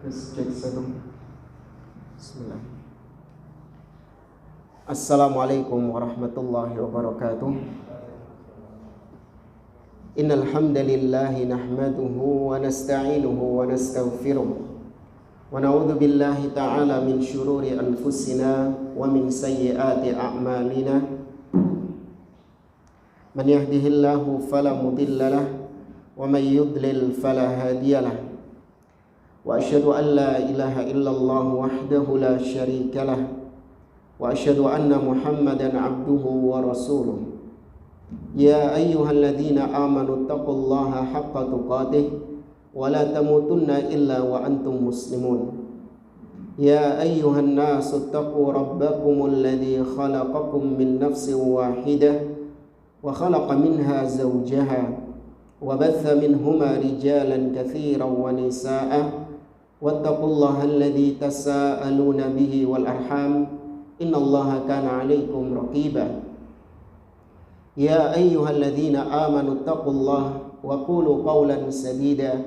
Cek satu. Bismillah. Assalamualaikum warahmatullahi wabarakatuh. Innal hamdalillah nahmaduhu wa nasta'inuhu wa nastaghfiruh wa na'udzu billahi ta'ala min syururi anfusina wa min sayyiati a'malina. Man yahdihillahu fala mudilla lahu wa man yudlil fala hadiya lahu. Wa asyhadu an la ilaha illallah wahdahu la syarika lah wa asyhadu anna Muhammadan abduhu wa rasuluh. Ya ayyuhalladzina amanu taqullaha haqqa tuqatih wa la tamutunna illa wa antum muslimun. Ya ayyuhan nasu taqu rabbakumul ladzi khalaqakum min nafsin wahidah wa khalaqa minha zawjaha wa batha minhuma rijalan katsiran wa nisaa'a wattaqullaha alladzi tasaaluna bihi wal arham innallaha kana 'alaikum raqiba. Ya ayyuhalladzina amanu taqullaha wa qulu qawlan sadida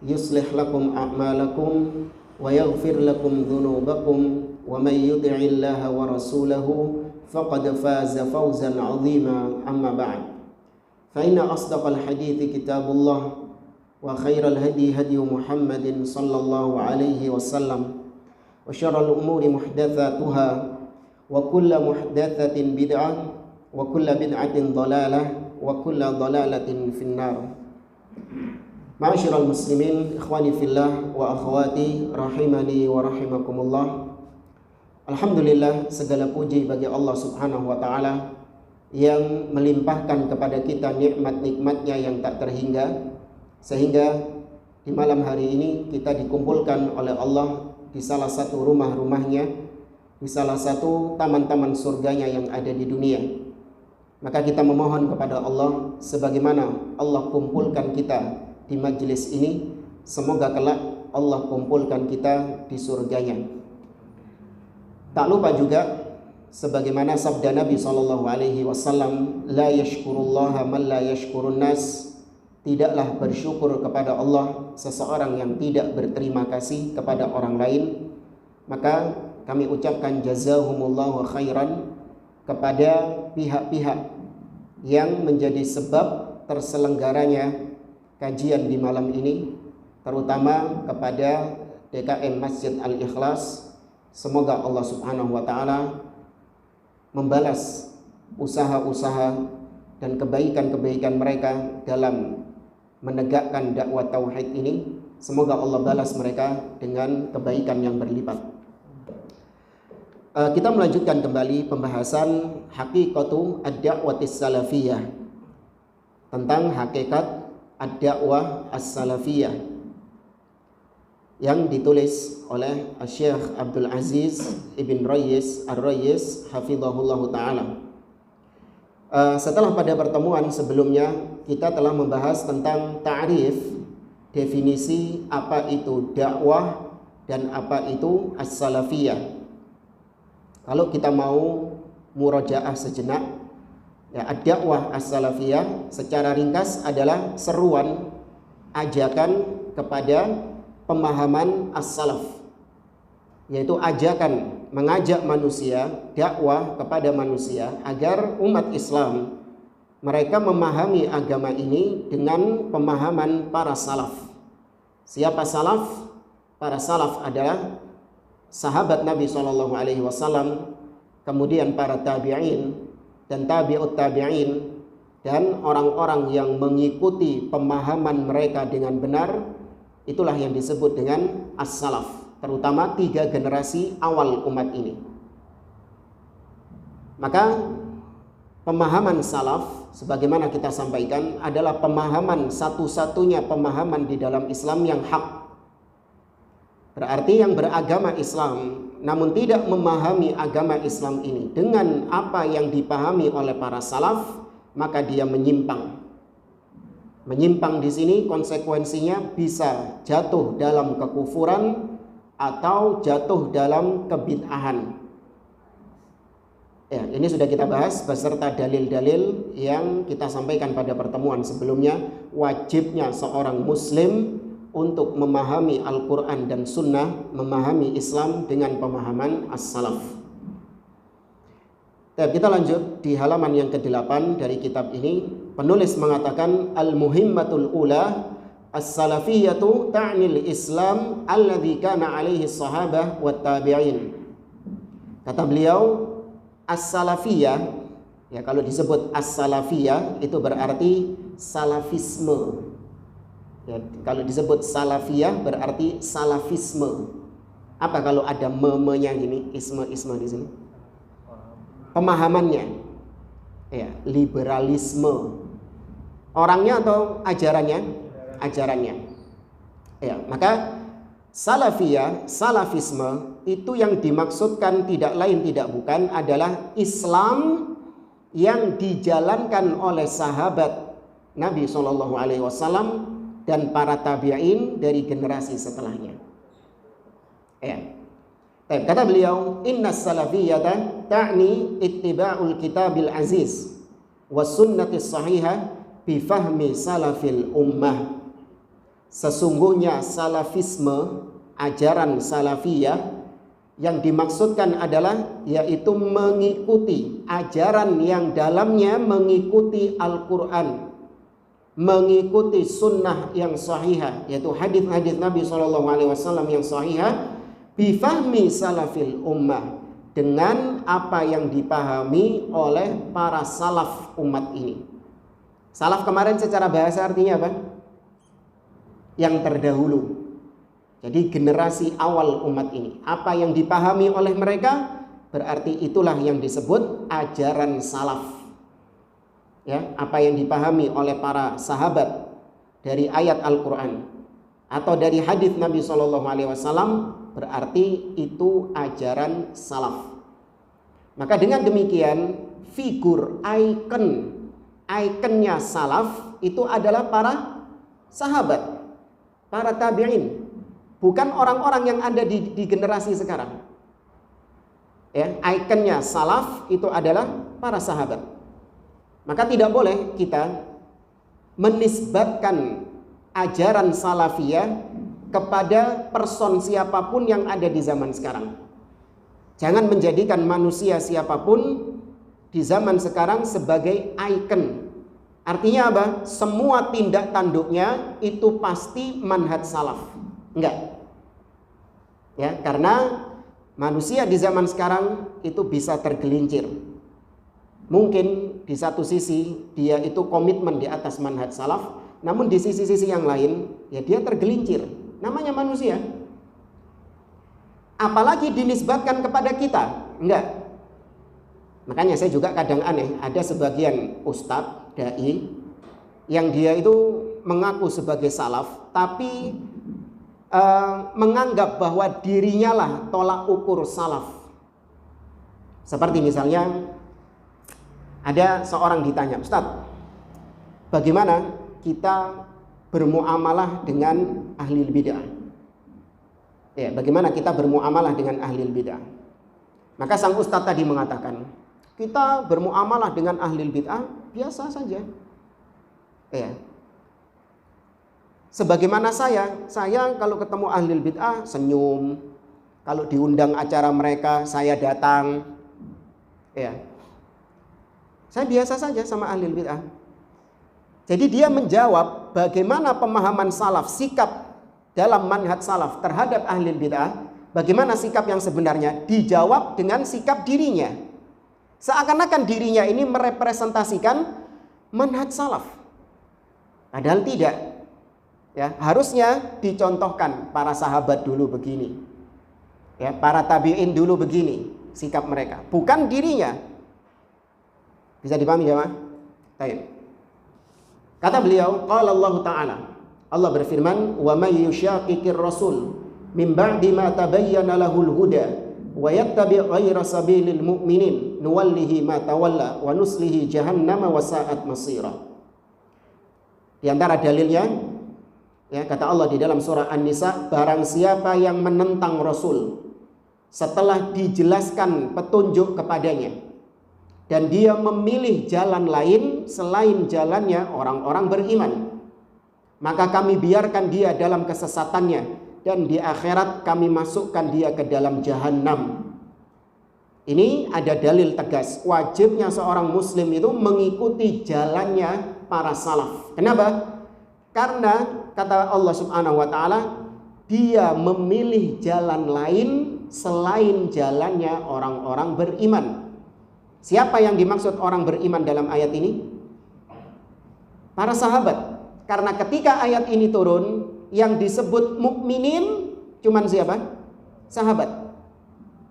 yuslih lakum a'malakum wa yaghfir lakum dhunubakum wa may yuti'illaha wa rasulahu faqad faza fawzan 'azima. Amma ba'd, fa inna asdaqal hadithi kitabullah wa khairal hadi hadi Muhammadin sallallahu alaihi wasallam wa syarrul umuri muhdatsatuha wa kullu muhdatsatin bid'ah wa kullu bid'atin dhalalah wa kullu dhalalatin finnar. Ma'asyiral muslimin, ikhwani fillah wa akhwati rahimani wa rahimakumullah. Alhamdulillah, segala puji bagi Allah Subhanahu wa taala yang melimpahkan kepada kita nikmat-nikmatnya yang tak terhingga, sehingga di malam hari ini kita dikumpulkan oleh Allah di salah satu rumah-rumahnya, di salah satu taman-taman surganya yang ada di dunia. Maka kita memohon kepada Allah, sebagaimana Allah kumpulkan kita di majelis ini, semoga kelak Allah kumpulkan kita di surganya. Tak lupa juga sebagaimana sabda Nabi SAW, la yashkurullaha man la yashkurun nas. Tidaklah bersyukur kepada Allah seseorang yang tidak berterima kasih kepada orang lain. Maka kami ucapkan jazahumullahu khairan kepada pihak-pihak yang menjadi sebab terselenggaranya kajian di malam ini, terutama kepada DKM Masjid Al-Ikhlas. Semoga Allah Subhanahu wa taala membalas usaha-usaha dan kebaikan-kebaikan mereka dalam menegakkan dakwah tauhid ini. Semoga Allah balas mereka dengan kebaikan yang berlipat. Kita melanjutkan kembali pembahasan haqiqatu ad-da'watis salafiyah, tentang hakikat ad-da'wah as-salafiyah yang ditulis oleh Syekh Abdul Aziz Ibn Rayyis Ar-Rayyis hafizahullahu ta'ala. Setelah pada pertemuan sebelumnya kita telah membahas tentang ta'rif, definisi apa itu dakwah dan apa itu as-salafiyah. Kalau kita mau murajaah sejenak, ya, ad-dakwah as-salafiyah secara ringkas adalah seruan, ajakan kepada pemahaman as-salaf, yaitu ajakan, mengajak manusia, dakwah kepada manusia agar umat Islam mereka memahami agama ini dengan pemahaman para salaf. Siapa salaf? Para salaf adalah sahabat Nabi SAW, kemudian para tabi'in dan tabi'ut tabi'in, dan orang-orang yang mengikuti pemahaman mereka dengan benar. Itulah yang disebut dengan as-salaf, terutama 3 generasi awal umat ini. Maka pemahaman salaf, sebagaimana kita sampaikan, adalah pemahaman satu-satunya pemahaman di dalam Islam yang hak. Berarti yang beragama Islam namun tidak memahami agama Islam ini dengan apa yang dipahami oleh para salaf, maka dia menyimpang. Menyimpang di sini konsekuensinya bisa jatuh dalam kekufuran atau jatuh dalam kebid'ahan. Ya, ini sudah kita bahas beserta dalil-dalil yang kita sampaikan pada pertemuan sebelumnya. Wajibnya seorang muslim untuk memahami Al-Quran dan Sunnah, memahami Islam dengan pemahaman as-salaf. Kita lanjut di halaman yang ke-8 dari kitab ini. Penulis mengatakan al-muhimmatul ula as-salafiyatu ta'nil Islam alladhi kana alaihi sahabah wa tabi'in. Kata beliau, as-salafiyah, ya kalau disebut as-salafiyah itu berarti salafisme. Ya, kalau disebut salafiyah berarti salafisme. Apa kalau ada memenya gini, isme di sini? Pemahamannya, ya, liberalisme. Orangnya atau ajarannya? Ajarannya. Ya, maka salafiyah, salafisme itu yang dimaksudkan tidak lain tidak bukan adalah Islam yang dijalankan oleh sahabat Nabi SAW dan para tabi'in dari generasi setelahnya. Ya. Kata beliau, inna salafiyata ta'ni ittiba'ul kitabil aziz was sunnatis sahihah bifahmi salafil ummah. Sesungguhnya salafisme, ajaran salafiyah yang dimaksudkan adalah yaitu mengikuti ajaran yang dalamnya mengikuti Al-Quran, mengikuti sunnah yang sahihah, yaitu hadis-hadis Nabi SAW yang sahihah, bifahmi salafil ummah, dengan apa yang dipahami oleh para salaf umat ini. Salaf kemarin secara bahasa artinya apa? Yang terdahulu. Jadi generasi awal umat ini. Apa yang dipahami oleh mereka berarti itulah yang disebut ajaran salaf. Ya, apa yang dipahami oleh para sahabat dari ayat Al-Quran atau dari hadis Nabi SAW berarti itu ajaran salaf. Maka dengan demikian figur ikonnya salaf itu adalah para sahabat, para tabi'in, bukan orang-orang yang ada di generasi sekarang. Ya, ikonnya salaf itu adalah para sahabat. Maka tidak boleh kita menisbatkan ajaran salafiyah kepada person siapapun yang ada di zaman sekarang. Jangan menjadikan manusia siapapun di zaman sekarang sebagai ikon. Artinya apa? Semua tindak tanduknya itu pasti manhaj salaf. Enggak. Ya, karena manusia di zaman sekarang itu bisa tergelincir. Mungkin di satu sisi dia itu komitmen di atas manhaj salaf, namun di sisi-sisi yang lain ya dia tergelincir. Namanya manusia. Apalagi dinisbatkan kepada kita. Enggak. Makanya saya juga kadang aneh, ada sebagian ustadz, dai, yang dia itu mengaku sebagai salaf, tapi menganggap bahwa dirinya lah tolak ukur salaf. Seperti misalnya ada seorang ditanya, Ustadz, bagaimana kita bermuamalah dengan ahli bid'ah? Ya, bagaimana kita bermuamalah dengan ahli bid'ah? Maka sang ustadz tadi mengatakan, kita bermuamalah dengan ahli bid'ah biasa saja. Ya. Sebagaimana saya kalau ketemu ahli bid'ah senyum, kalau diundang acara mereka saya datang. Ya. Saya biasa saja sama ahli bid'ah. Jadi dia menjawab bagaimana pemahaman salaf, sikap dalam manhaj salaf terhadap ahli bid'ah, bagaimana sikap yang sebenarnya, dijawab dengan sikap dirinya. Seakan-akan dirinya ini merepresentasikan manhaj salaf. Padahal tidak. Ya, harusnya dicontohkan para sahabat dulu begini. Ya, para tabi'in dulu begini sikap mereka, bukan dirinya. Bisa dipahami ya, Mas? Baik. Kata beliau, qala Allah Ta'ala, Allah berfirman, wa may yushaqiqir rasul min ba'di ma tabayyana lahul huda wa yattabi' ghayra sabilil mu'minin nuwallihi ma tawalla wa nuslihi jahannama wa sa'at masira. Di antara dalilnya, ya, kata Allah di dalam surah An-Nisa, barang siapa yang menentang Rasul setelah dijelaskan petunjuk kepadanya dan dia memilih jalan lain selain jalannya orang-orang beriman, maka kami biarkan dia dalam kesesatannya, dan di akhirat kami masukkan dia ke dalam jahanam. Ini ada dalil tegas wajibnya seorang muslim itu mengikuti jalannya para salaf. Kenapa? Karena kata Allah Subhanahu wa taala, dia memilih jalan lain selain jalannya orang-orang beriman. Siapa yang dimaksud orang beriman dalam ayat ini? Para sahabat. Karena ketika ayat ini turun, yang disebut mukminin cuman siapa? Sahabat.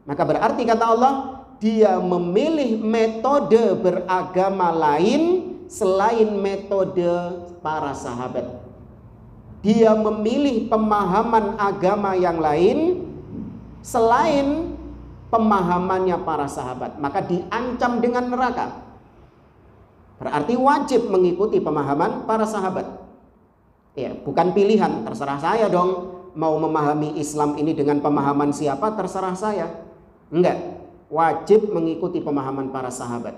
Maka berarti kata Allah, dia memilih metode beragama lain selain metode para sahabat. Dia memilih pemahaman agama yang lain selain pemahamannya para sahabat. Maka diancam dengan neraka. Berarti wajib mengikuti pemahaman para sahabat. Ya, bukan pilihan, terserah saya dong mau memahami Islam ini dengan pemahaman siapa, terserah saya. Enggak, wajib mengikuti pemahaman para sahabat.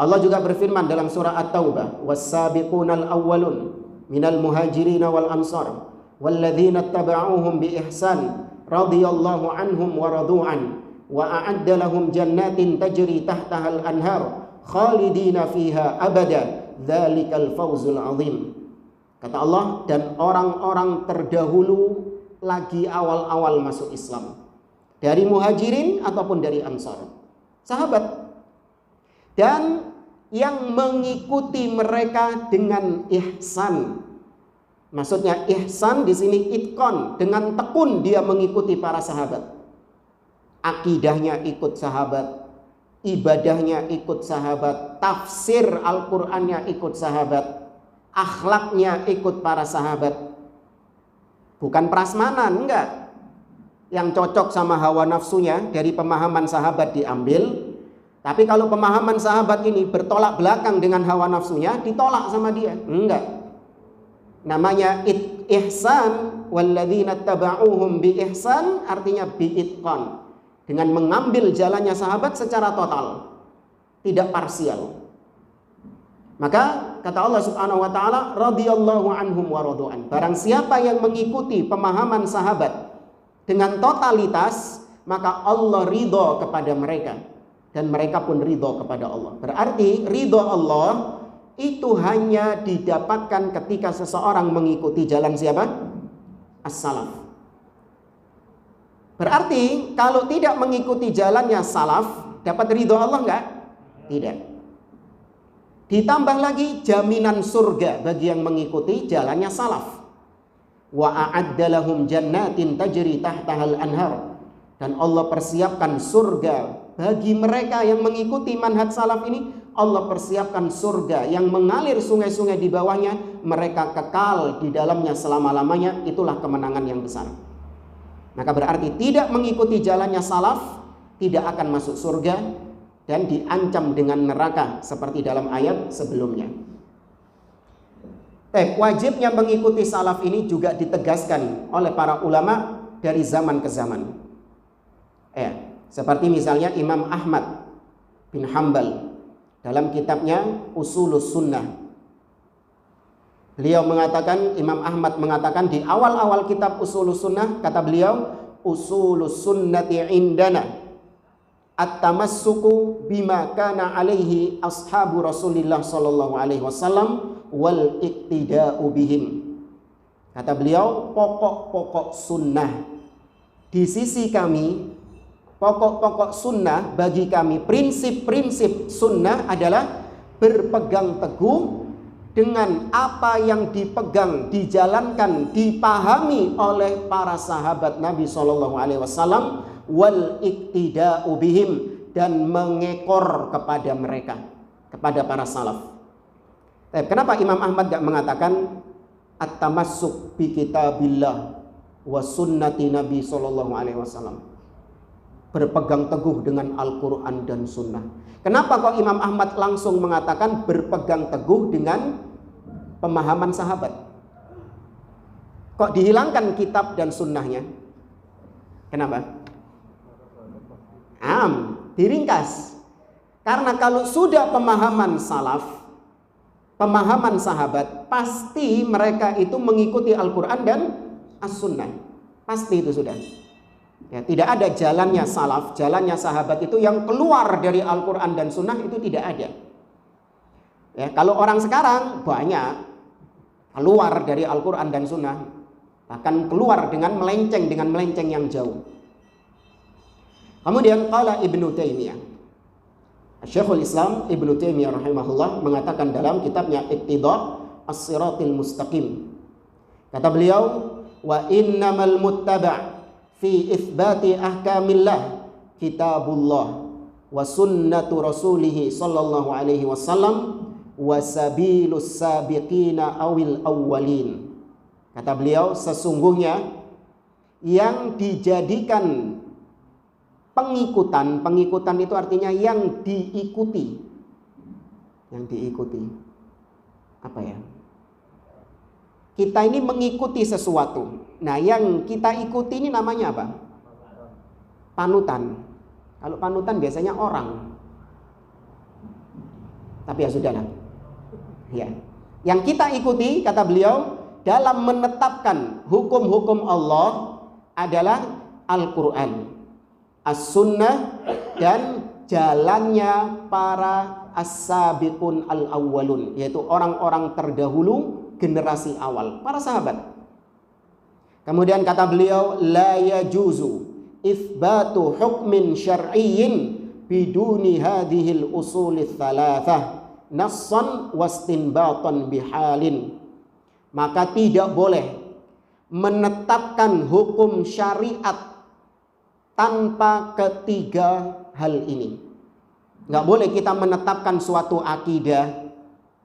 Allah juga berfirman dalam surah At-Taubah, "Was-sabiqunal awwalun minal muhajirin wal ansar walladzina tabauhum bi ihsan radhiyallahu anhum wa radu'an wa a'adda lahum jannatin tajri tahtahal anhar khalidina fiha abada dzalikal fawzul azim." Kata Allah, dan orang-orang terdahulu lagi awal-awal masuk Islam, dari muhajirin ataupun dari ansar, sahabat, dan yang mengikuti mereka dengan ihsan. Maksudnya ihsan di sini itqan, dengan tekun dia mengikuti para sahabat. Akidahnya ikut sahabat, ibadahnya ikut sahabat, tafsir Al-Qur'annya ikut sahabat, akhlaknya ikut para sahabat. Bukan prasmanan, enggak. Yang cocok sama hawa nafsunya dari pemahaman sahabat diambil. Tapi kalau pemahaman sahabat ini bertolak belakang dengan hawa nafsunya, ditolak sama dia. Enggak. Namanya ihsan, walladzina tabauhum bi ihsan, artinya bi itqan. Dengan mengambil jalannya sahabat secara total, tidak parsial. Maka kata Allah Subhanahu wa taala, radhiyallahu anhum wa radu'an. Barang siapa yang mengikuti pemahaman sahabat dengan totalitas, maka Allah ridho kepada mereka, dan mereka pun ridho kepada Allah. Berarti ridho Allah itu hanya didapatkan ketika seseorang mengikuti jalan siapa? As-salaf. Berarti kalau tidak mengikuti jalannya salaf, dapat ridho Allah enggak? Tidak. Ditambah lagi jaminan surga bagi yang mengikuti jalannya salaf. Wa a'adda lahum jannatin tajri tahtahal anhar, dan Allah persiapkan surga bagi mereka yang mengikuti manhaj salaf ini. Allah persiapkan surga yang mengalir sungai-sungai di bawahnya, mereka kekal di dalamnya selama-lamanya. Itulah kemenangan yang besar. Maka berarti tidak mengikuti jalannya salaf tidak akan masuk surga dan diancam dengan neraka seperti dalam ayat sebelumnya. Wajibnya mengikuti salaf ini juga ditegaskan oleh para ulama dari zaman ke zaman. Seperti misalnya Imam Ahmad bin Hanbal dalam kitabnya Usulus Sunnah. Beliau mengatakan, Imam Ahmad mengatakan di awal-awal kitab Usulus Sunnah, kata beliau, Usulus Sunnati indana at-tamassuku bima kana alaihi ashabu Rasulillah sallallahu alaihi wasallam wal iqtida'u bihim. Kata beliau, pokok-pokok sunnah di sisi kami, pokok-pokok sunnah bagi kami, prinsip-prinsip sunnah adalah berpegang teguh dengan apa yang dipegang, dijalankan, dipahami oleh para sahabat Nabi sallallahu alaihi wasallam, wal iqtida'u bihim, dan mengekor kepada mereka, kepada para salaf. Kenapa Imam Ahmad gak mengatakan at-tamassuk bi kitabillah wa sunnati Nabi sallallahu alaihi wasallam, berpegang teguh dengan Al-Quran dan sunnah? Kenapa kok Imam Ahmad langsung mengatakan berpegang teguh dengan pemahaman sahabat? Kok dihilangkan kitab dan sunnahnya? Kenapa? Diringkas. Karena kalau sudah pemahaman salaf, pemahaman sahabat, pasti mereka itu mengikuti Al-Quran dan As-Sunnah. Pasti itu sudah. Ya, tidak ada jalannya salaf, jalannya sahabat itu yang keluar dari Al-Quran dan Sunnah, itu tidak ada. Ya, kalau orang sekarang banyak keluar dari Al-Quran dan Sunnah, bahkan keluar dengan melenceng yang jauh. Kemudian qala Ibnu Taimiyah, Syekhul Islam Ibnu Taimiyah rahimahullah mengatakan dalam kitabnya Iqtida' As-Siratil Mustaqim, kata beliau, wa innamal muttaba' fi itsbati ahkamillah kitabullah wa sunnatu rasulih sallallahu alaihi wasallam wa sabilus sabiqina awil awwalin. Kata beliau, sesungguhnya yang dijadikan pengikutan itu artinya yang diikuti. Yang diikuti. Apa ya? Kita ini mengikuti sesuatu. Nah, yang kita ikuti ini namanya apa? Panutan. Kalau panutan biasanya orang. Tapi ya sudahlah. Ya. Yang kita ikuti, kata beliau, dalam menetapkan hukum-hukum Allah adalah Al-Quran, As-Sunnah, dan jalannya para as-sabiqun al-awwalun, yaitu orang-orang terdahulu, generasi awal, para sahabat. Kemudian kata beliau, la yajuzu itsbatu hukmin syar'iyyin biduni hadhil usulits thalathah nassan wastinbatan bihalin. Maka tidak boleh menetapkan hukum syariat tanpa ketiga hal ini. Nggak boleh kita menetapkan suatu akidah,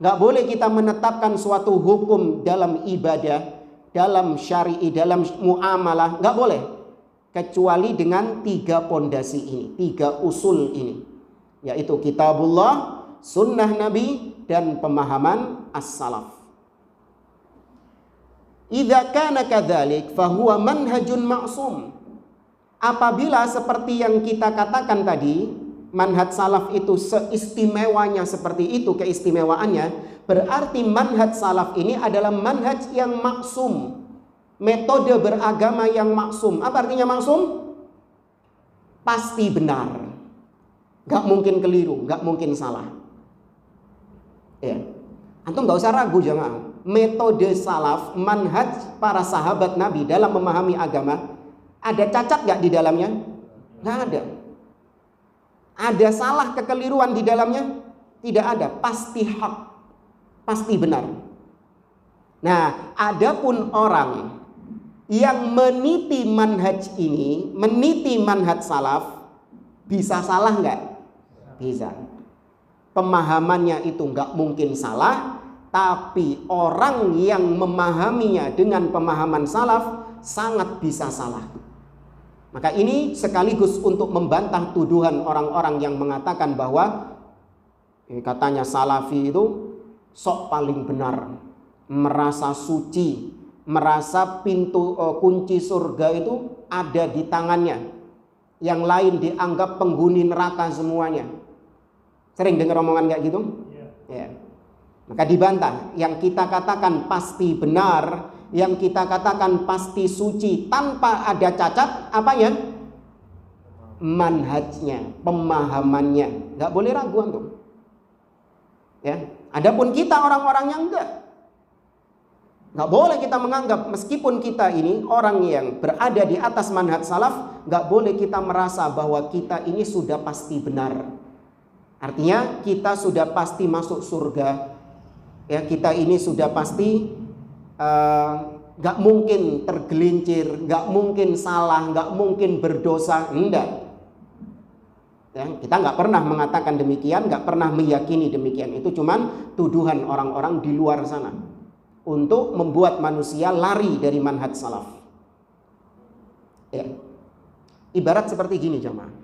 nggak boleh kita menetapkan suatu hukum dalam ibadah, dalam syari'i, dalam muamalah, nggak boleh. Kecuali dengan tiga pondasi ini, tiga usul ini. Yaitu kitabullah, sunnah Nabi, dan pemahaman as-salaf. Idza kana kadzalik fahuwa manhajun ma'sum. Apabila seperti yang kita katakan tadi, manhaj salaf itu seistimewanya seperti itu keistimewaannya, berarti manhaj salaf ini adalah manhaj yang maksum, metode beragama yang maksum. Apa artinya maksum? Pasti benar, gak mungkin keliru, gak mungkin salah. Ya, antum gak usah ragu jemaah. Metode salaf, manhaj para sahabat Nabi dalam memahami agama, ada cacat gak di dalamnya? Gak ada. Ada salah kekeliruan di dalamnya? Tidak ada, pasti hak, pasti benar. Nah, adapun orang yang meniti manhaj ini, meniti manhaj salaf, bisa salah nggak? Bisa. Pemahamannya itu nggak mungkin salah, tapi orang yang memahaminya dengan pemahaman salaf sangat bisa salah. Maka ini sekaligus untuk membantah tuduhan orang-orang yang mengatakan bahwa katanya salafi itu sok paling benar, merasa suci, merasa pintu kunci surga itu ada di tangannya, yang lain dianggap penghuni neraka semuanya. Sering dengar omongan kayak gitu? Ya. Maka dibantah, yang kita katakan pasti benar, yang kita katakan pasti suci tanpa ada cacat, apanya? Manhajnya, pemahamannya, nggak boleh ragu antum. Ya, adapun kita orang-orang yang nggak boleh kita menganggap, meskipun kita ini orang yang berada di atas manhaj salaf, nggak boleh kita merasa bahwa kita ini sudah pasti benar. Artinya kita sudah pasti masuk surga. Ya, kita ini sudah pasti gak mungkin tergelincir, gak mungkin salah, gak mungkin berdosa. Enggak. Ya, kita gak pernah mengatakan demikian, gak pernah meyakini demikian. Itu cuman tuduhan orang-orang di luar sana untuk membuat manusia lari dari manhaj salaf. Ya. Ibarat seperti gini jemaah.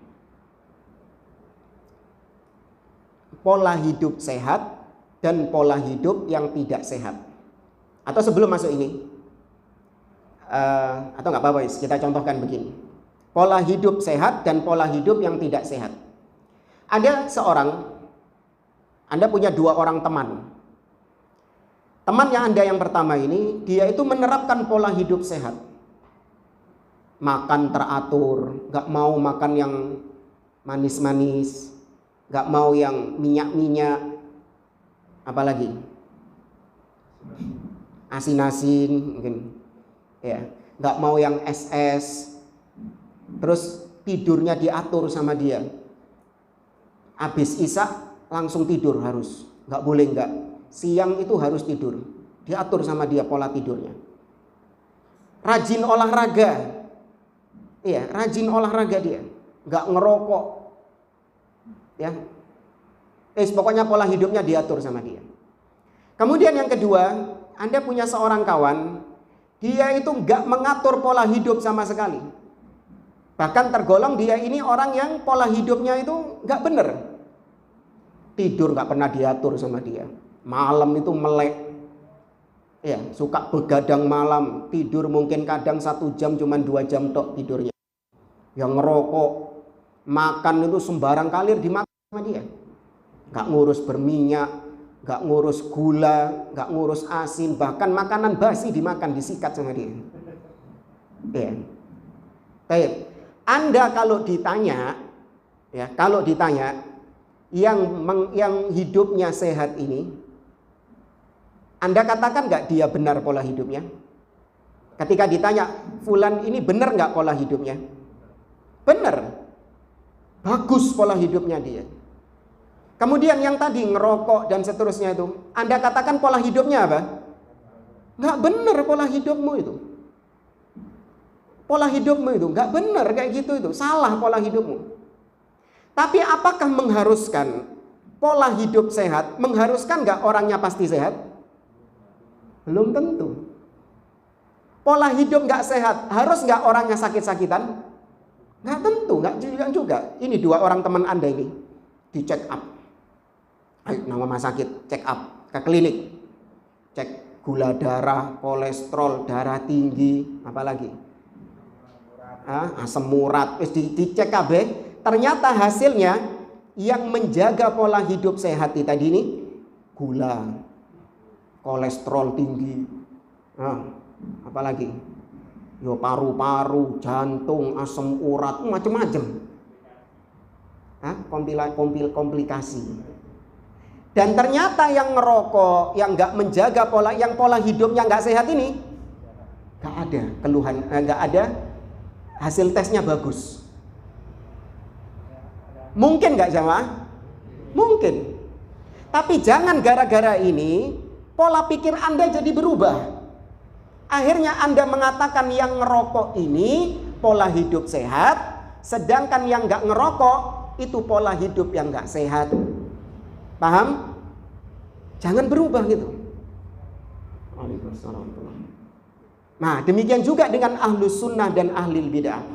Pola hidup sehat dan pola hidup yang tidak sehat. Atau sebelum masuk ini, atau nggak apa-apa, kita contohkan begini. Pola hidup sehat dan pola hidup yang tidak sehat. Ada seorang, Anda punya dua orang teman. Temannya Anda yang pertama ini, dia itu menerapkan pola hidup sehat. Makan teratur, gak mau makan yang manis-manis, gak mau yang minyak-minyak, apalagi asin-asin mungkin, ya, gak mau yang es-es. Terus tidurnya diatur sama dia. Habis isya langsung tidur harus, gak boleh enggak. Siang itu harus tidur, diatur sama dia pola tidurnya. Rajin olahraga, iya, rajin olahraga dia, nggak ngerokok, ya. Pokoknya pola hidupnya diatur sama dia. Kemudian yang kedua, Anda punya seorang kawan, dia itu nggak mengatur pola hidup sama sekali. Bahkan tergolong dia ini orang yang pola hidupnya itu nggak bener. Tidur nggak pernah diatur sama dia. Malam itu melek, ya, suka begadang malam, tidur mungkin kadang 1 jam cuman 2 jam tok tidurnya. Yang ngerokok, makan itu sembarang kalir dimakan sama dia. Gak ngurus berminyak, gak ngurus gula, gak ngurus asin, bahkan makanan basi dimakan, disikat sama dia. Ya. Baik, Anda kalau ditanya, ya, kalau ditanya yang hidupnya sehat ini, Anda katakan nggak dia benar pola hidupnya? Ketika ditanya, fulan ini benar nggak pola hidupnya? Benar. Bagus pola hidupnya dia. Kemudian yang tadi ngerokok dan seterusnya itu, Anda katakan pola hidupnya apa? Nggak benar pola hidupmu itu. Pola hidupmu itu nggak benar kayak gitu itu. Salah pola hidupmu. Tapi apakah mengharuskan pola hidup sehat? Mengharuskan nggak orangnya pasti sehat? Belum tentu. Pola hidup nggak sehat, harus nggak orangnya sakit-sakitan? Nggak tentu, nggak juga. Ini 2 orang teman Anda ini di check up. Ayo nama rumah sakit, check up ke klinik, cek gula darah, kolesterol, darah tinggi, apalagi asam urat, dicek KB. Ternyata hasilnya yang menjaga pola hidup sehat tadi ini gula, kolesterol tinggi, apalagi, yo paru-paru, jantung, asam urat, macam-macam, komplikasi. Dan ternyata yang ngerokok, yang nggak menjaga pola hidupnya nggak sehat ini, nggak ada keluhan, nggak ada hasil tesnya bagus. Mungkin nggak jamaah? Mungkin. Tapi jangan gara-gara ini pola pikir Anda jadi berubah. Akhirnya Anda mengatakan yang ngerokok ini pola hidup sehat, sedangkan yang nggak ngerokok itu pola hidup yang nggak sehat. Paham? Jangan berubah gitu. Nah, demikian juga dengan ahlus sunnah dan ahli bid'ah.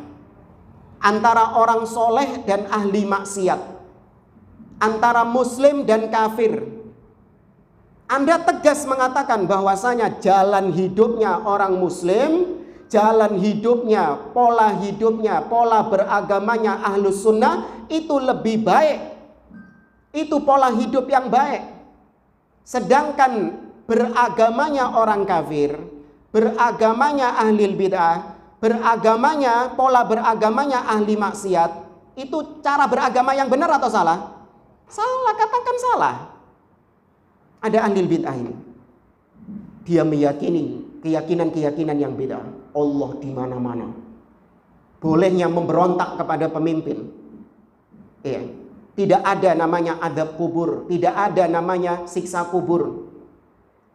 Antara orang soleh dan ahli maksiat, antara muslim dan kafir. Anda tegas mengatakan bahwasanya jalan hidupnya orang muslim, jalan hidupnya, pola beragamanya ahlus sunnah itu lebih baik. Itu pola hidup yang baik. Sedangkan beragamanya orang kafir, beragamanya ahli bid'ah, pola beragamanya ahli maksiat, itu cara beragama yang benar atau salah? Salah, katakan salah. Ada ahli bid'ah ini. Dia meyakini keyakinan yang bid'ah. Allah di mana-mana. Bolehnya memberontak kepada pemimpin. Iya. Tidak ada namanya azab kubur, tidak ada namanya siksa kubur,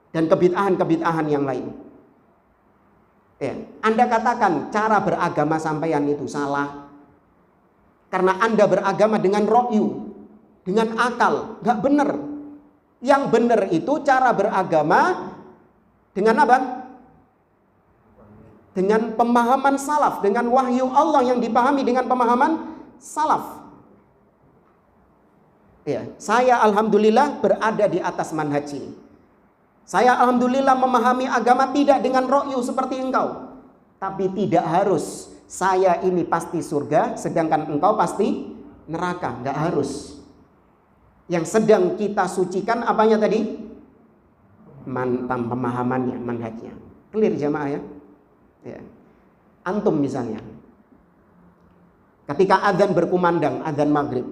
dan kebid'ahan yang lain. Ya, Anda katakan cara beragama sampeyan itu salah. Karena Anda beragama dengan ro'yu, dengan akal, nggak benar. Yang benar itu cara beragama dengan apa? Dengan pemahaman salaf, dengan wahyu Allah yang dipahami dengan pemahaman salaf. Ya, saya alhamdulillah berada di atas manhaj ini. Saya alhamdulillah memahami agama tidak dengan ro'yu seperti engkau. Tapi tidak harus saya ini pasti surga, sedangkan engkau pasti neraka. Nggak harus. Yang sedang kita sucikan apanya tadi? pemahamannya, manhajnya. Clear jamaah ya? Ya. Antum misalnya, ketika adzan berkumandang, adzan maghrib,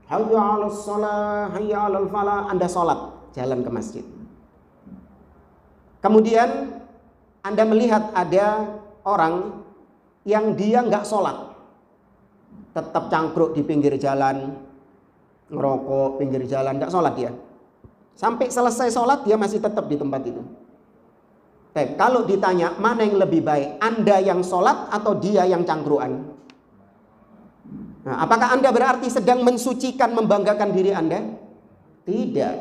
hayya 'alas shalah, hayya 'alal falah, Anda sholat, jalan ke masjid. Kemudian Anda melihat ada orang yang dia nggak sholat, tetap cangkruk di pinggir jalan, ngerokok pinggir jalan, nggak sholat dia. Sampai selesai sholat dia masih tetap di tempat itu. Kalau ditanya mana yang lebih baik, Anda yang sholat atau dia yang cangkruan? Nah, apakah Anda berarti sedang mensucikan, membanggakan diri Anda? Tidak.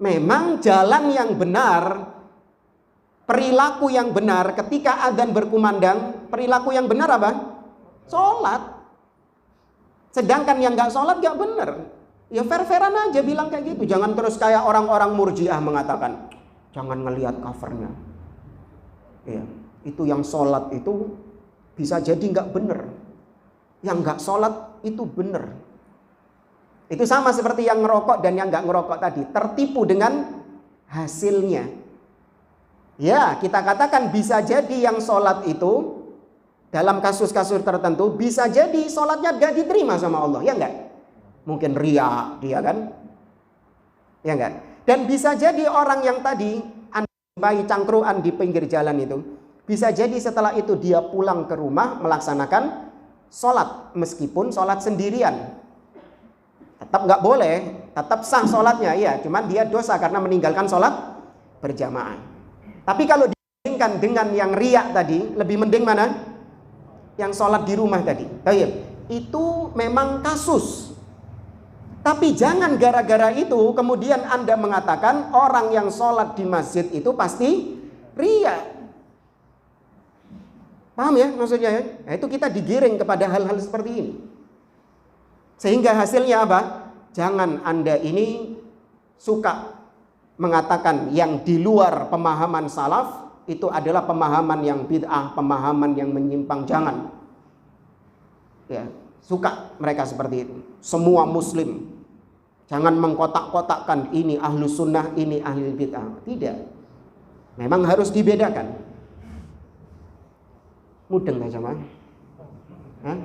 Memang jalan yang benar, perilaku yang benar ketika adzan berkumandang, perilaku yang benar apa? Sholat. Sedangkan yang nggak sholat nggak benar. Ya fair-fairan aja bilang kayak gitu. Jangan terus kayak orang-orang murjiah mengatakan, jangan ngelihat covernya. Ya, itu yang sholat itu bisa jadi nggak benar. Yang nggak sholat itu benar. Itu sama seperti yang ngerokok dan yang nggak ngerokok tadi. Tertipu dengan hasilnya. Ya, kita katakan bisa jadi yang sholat itu dalam kasus-kasus tertentu bisa jadi sholatnya gak diterima sama Allah. Ya enggak? Mungkin riya dia kan? Ya enggak? Dan bisa jadi orang yang tadi bayi cangkruan di pinggir jalan itu, bisa jadi setelah itu dia pulang ke rumah melaksanakan sholat meskipun sholat sendirian. Tetap nggak boleh, tetap sah sholatnya, ya. Cuman dia dosa karena meninggalkan sholat berjamaah. Tapi kalau dibandingkan dengan yang riya tadi, lebih mending mana? Yang sholat di rumah tadi. Itu memang kasus. Tapi jangan gara-gara itu kemudian Anda mengatakan orang yang sholat di masjid itu pasti riya. Paham ya maksudnya ya? Nah, itu kita digiring kepada hal-hal seperti ini. Sehingga hasilnya apa? Jangan Anda ini suka mengatakan yang di luar pemahaman salaf itu adalah pemahaman yang bid'ah, pemahaman yang menyimpang. Jangan. Ya, suka mereka seperti itu. Semua muslim. Jangan mengkotak-kotakkan ini ahlu sunnah, ini ahli bid'ah. Tidak. Memang harus dibedakan. Mudeng gak sama? Hah?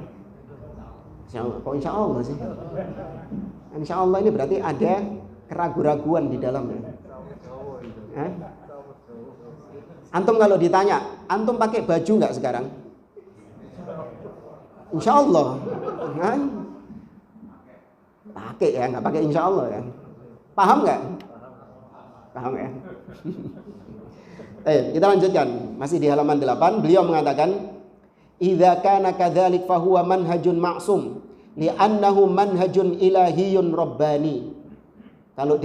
Kok insya Allah sih? Insya Allah ini berarti ada keraguan-raguan di dalamnya. Hah? Antum kalau ditanya, antum pakai baju nggak sekarang? Insya Allah. Hah? Pakai ya, nggak pakai insya Allah ya. Paham nggak? Paham ya? Kita lanjutkan. Masih di halaman 8. Beliau mengatakan, idza kana kadzalik fa huwa manhajun ma'sum li'annahu manhajun ilahiyyun rabbani. Kalau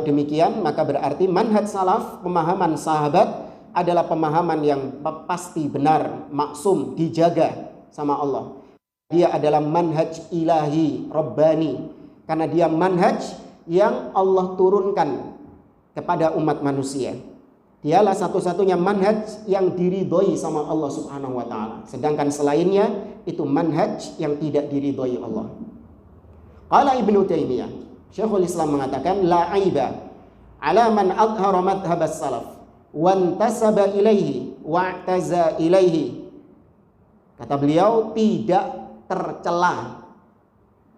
demikian maka berarti manhaj salaf, pemahaman sahabat adalah pemahaman yang pasti benar, maksum, dijaga sama Allah. Dia adalah manhaj ilahi rabbani karena dia manhaj yang Allah turunkan kepada umat manusia. Dialah satu-satunya manhaj yang diridhoi sama Allah Subhanahu wa taala. Sedangkan selainnya itu manhaj yang tidak diridhoi Allah. Qala Ibnu Taimiyah, Syekhul Islam mengatakan la aiba ala man adhara madhhab as-salaf wa intasaba ilaihi wa'taza ilaihi. Kata beliau, tidak tercela,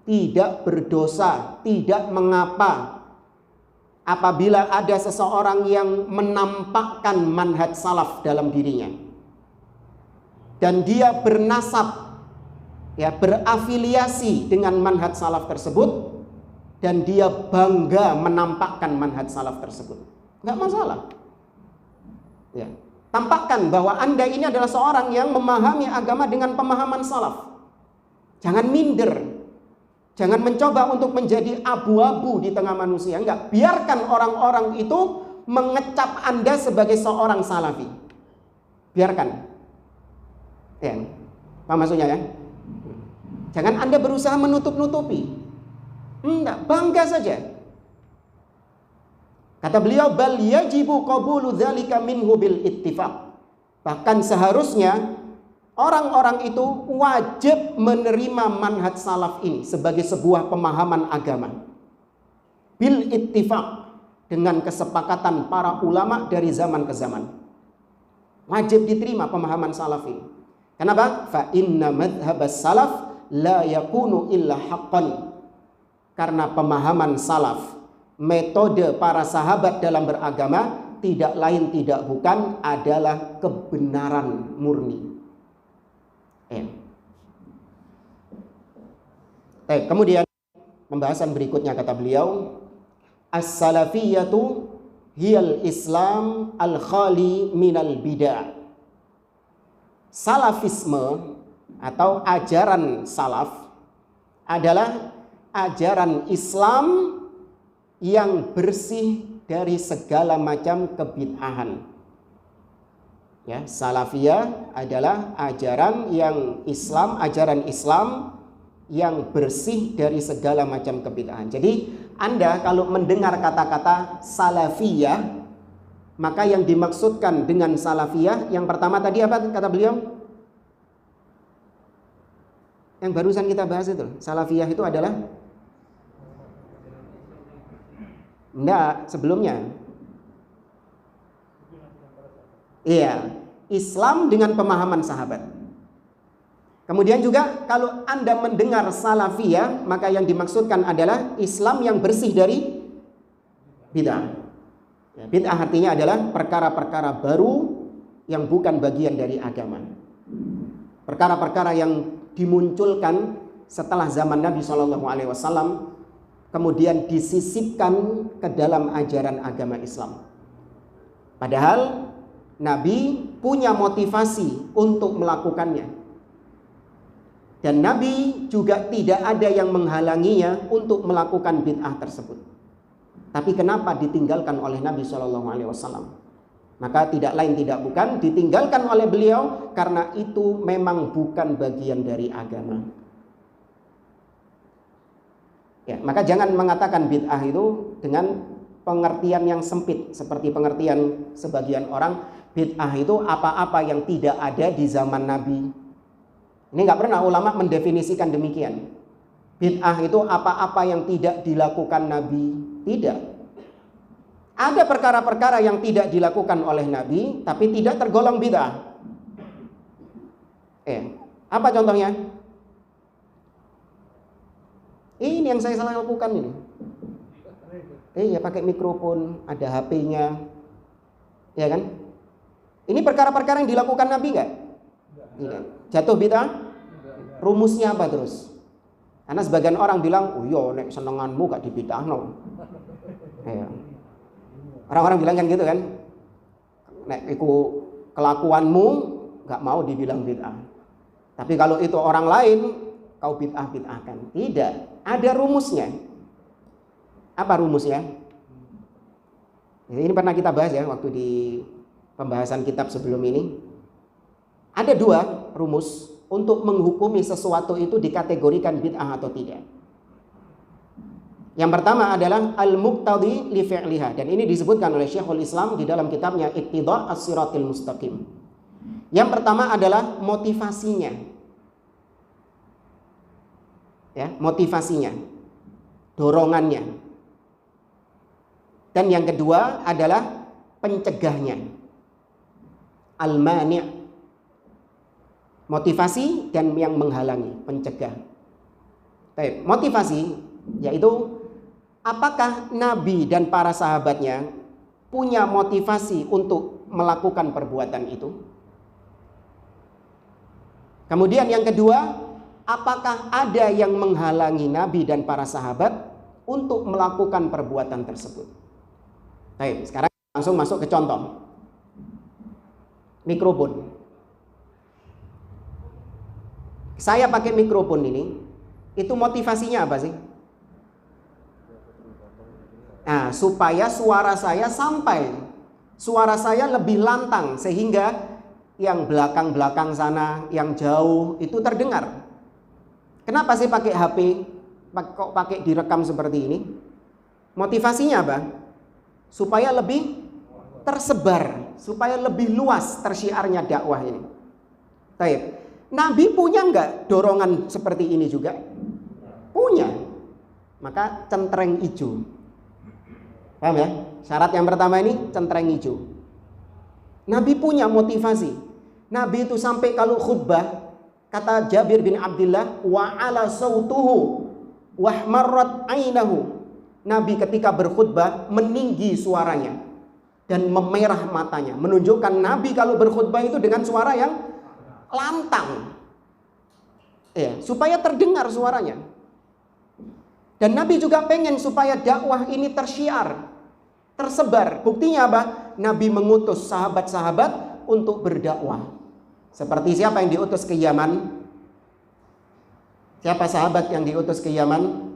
tidak berdosa, tidak mengapa apabila ada seseorang yang menampakkan manhaj salaf dalam dirinya dan dia bernasab, ya, berafiliasi dengan manhaj salaf tersebut dan dia bangga menampakkan manhaj salaf tersebut, nggak masalah. Ya, tampakkan bahwa Anda ini adalah seorang yang memahami agama dengan pemahaman salaf. Jangan minder. Jangan mencoba untuk menjadi abu-abu di tengah manusia. Enggak, biarkan orang-orang itu mengecap Anda sebagai seorang salafi. Biarkan. Ya, apa maksudnya ya? Jangan Anda berusaha menutup-nutupi. Enggak, bangga saja. Kata beliau, bal yajibu qabulu dzalika minhu bil ittifaq. Bahkan seharusnya orang-orang itu wajib menerima manhaj salaf ini sebagai sebuah pemahaman agama. Bil ittifaq, dengan kesepakatan para ulama dari zaman ke zaman. Wajib diterima pemahaman salaf ini. Kenapa? Fa inna madhhabas salaf la yakunu illa haqqan. Karena pemahaman salaf, metode para sahabat dalam beragama tidak lain tidak bukan adalah kebenaran murni. Kemudian pembahasan berikutnya kata beliau, as-salafiyatu hiyal Islam al-khali minal bid'ah. Salafisme atau ajaran salaf adalah ajaran Islam yang bersih dari segala macam kebid'ahan. Ya, salafiyah adalah ajaran Islam yang bersih dari segala macam kebid'ahan. Jadi Anda kalau mendengar kata-kata salafiyah, maka yang dimaksudkan dengan salafiyah yang pertama tadi apa kata beliau? Yang barusan kita bahas itu, salafiyah itu adalah sebelumnya. Iya, Islam dengan pemahaman sahabat. Kemudian juga kalau Anda mendengar salafiyah, maka yang dimaksudkan adalah Islam yang bersih dari bid'ah. Ya, bid'ah artinya adalah perkara-perkara baru yang bukan bagian dari agama. Perkara-perkara yang dimunculkan setelah zaman Nabi SAW, kemudian disisipkan ke dalam ajaran agama Islam. Padahal Nabi punya motivasi untuk melakukannya. Dan Nabi juga tidak ada yang menghalanginya untuk melakukan bid'ah tersebut. Tapi kenapa ditinggalkan oleh Nabi SAW? Maka tidak lain tidak bukan ditinggalkan oleh beliau karena itu memang bukan bagian dari agama. Ya, maka jangan mengatakan bid'ah itu dengan pengertian yang sempit seperti pengertian sebagian orang. Bid'ah itu apa-apa yang tidak ada di zaman Nabi. Ini nggak pernah ulama mendefinisikan demikian. Bid'ah itu apa-apa yang tidak dilakukan Nabi. Tidak. Ada perkara-perkara yang tidak dilakukan oleh Nabi tapi tidak tergolong bid'ah. Apa contohnya? Ini yang saya salah lakukan ini. Ya pakai mikrofon, ada HP-nya. Ya kan? Ini perkara-perkara yang dilakukan Nabi enggak? Tidak. Jatuh bid'ah? Rumusnya apa terus? Karena sebagian orang bilang, "Oh iya nek senenganmu gak dibid'ahno." Ya. Orang-orang bilang kan gitu kan. Nek iku kelakuanmu gak mau dibilang bid'ah. Tapi kalau itu orang lain, kau bid'ah-bid'ahkan. Tidak, ada rumusnya. Apa rumusnya? Ini pernah kita bahas ya waktu di pembahasan kitab sebelum ini. Ada dua rumus untuk menghukumi sesuatu itu dikategorikan bid'ah atau tidak. Yang pertama adalah al-muqtadi li fi'liha, dan ini disebutkan oleh Syekhul Islam di dalam kitabnya Iqtida' as-Siratil Mustaqim. Yang pertama adalah motivasinya. Ya, motivasinya. Dorongannya. Dan yang kedua adalah pencegahnya. Al-mani'. Motivasi dan yang menghalangi, pencegah. Motivasi yaitu apakah Nabi dan para sahabatnya punya motivasi untuk melakukan perbuatan itu? Kemudian yang kedua, apakah ada yang menghalangi Nabi dan para sahabat untuk melakukan perbuatan tersebut? Baik, sekarang langsung masuk ke contoh. Mikrofon. Saya pakai mikrofon ini, itu motivasinya apa sih? Nah, supaya suara saya sampai, suara saya lebih lantang sehingga yang belakang-belakang sana, yang jauh itu terdengar. Kenapa sih pakai HP? Kok pakai direkam seperti ini? Motivasinya apa? Supaya lebih tersebar, supaya lebih luas tersyiarnya dakwah ini. Baik. Nabi punya enggak dorongan seperti ini juga? Punya. Maka centreng hijau. Paham ya? Syarat yang pertama ini centreng hijau. Nabi punya motivasi. Nabi itu sampai kalau khutbah, kata Jabir bin Abdullah, wa ala sautuhu wahmarrat ainahu. Nabi ketika berkhutbah meninggi suaranya dan memerah matanya, menunjukkan Nabi kalau berkhutbah itu dengan suara yang lantang. Ya, supaya terdengar suaranya. Dan Nabi juga pengen supaya dakwah ini tersyiar, tersebar. Buktinya apa? Nabi mengutus sahabat-sahabat untuk berdakwah. Seperti siapa yang diutus ke Yaman? Siapa sahabat yang diutus ke Yaman?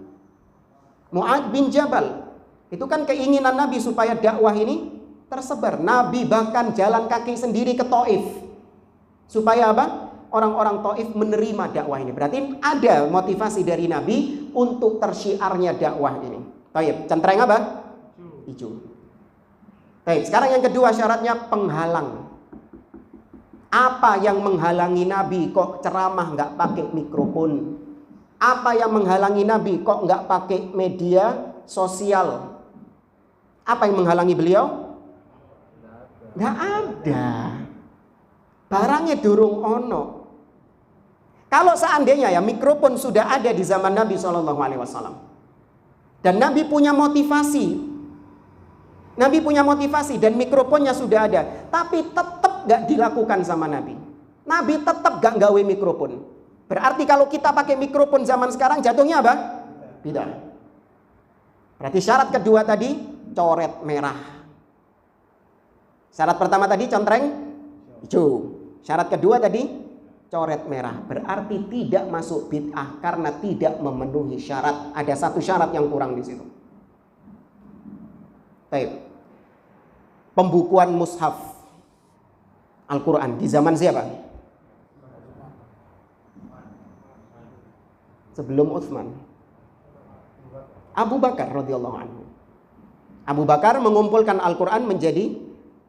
Mu'adz bin Jabal. Itu kan keinginan Nabi supaya dakwah ini tersebar. Nabi bahkan jalan kaki sendiri ke Taif. Supaya apa? Orang-orang Taif menerima dakwah ini. Berarti ada motivasi dari Nabi untuk tersyiarnya dakwah ini. Taib, centreng apa? Hijau. Taib. Sekarang yang kedua syaratnya penghalang. Apa yang menghalangi Nabi kok ceramah nggak pakai mikrofon? Apa yang menghalangi Nabi kok nggak pakai media sosial? Apa yang menghalangi beliau? Nggak ada. Barangnya durung ono. Kalau seandainya ya mikrofon sudah ada di zaman Nabi SAW, dan Nabi punya motivasi, dan mikrofonnya sudah ada, tapi tetap gak dilakukan sama Nabi. Nabi tetap gak gawe mikrofon. Berarti kalau kita pakai mikrofon zaman sekarang jatuhnya apa? Tidak. Berarti syarat kedua tadi coret merah. Syarat pertama tadi contreng hijau. Syarat kedua tadi coret merah, berarti tidak masuk bid'ah karena tidak memenuhi syarat. Ada satu syarat yang kurang di situ. Baik. Pembukuan mushaf Al-Quran di zaman siapa? Sebelum Utsman. Abu Bakar radhiyallahu anhu. Abu Bakar mengumpulkan Al-Quran menjadi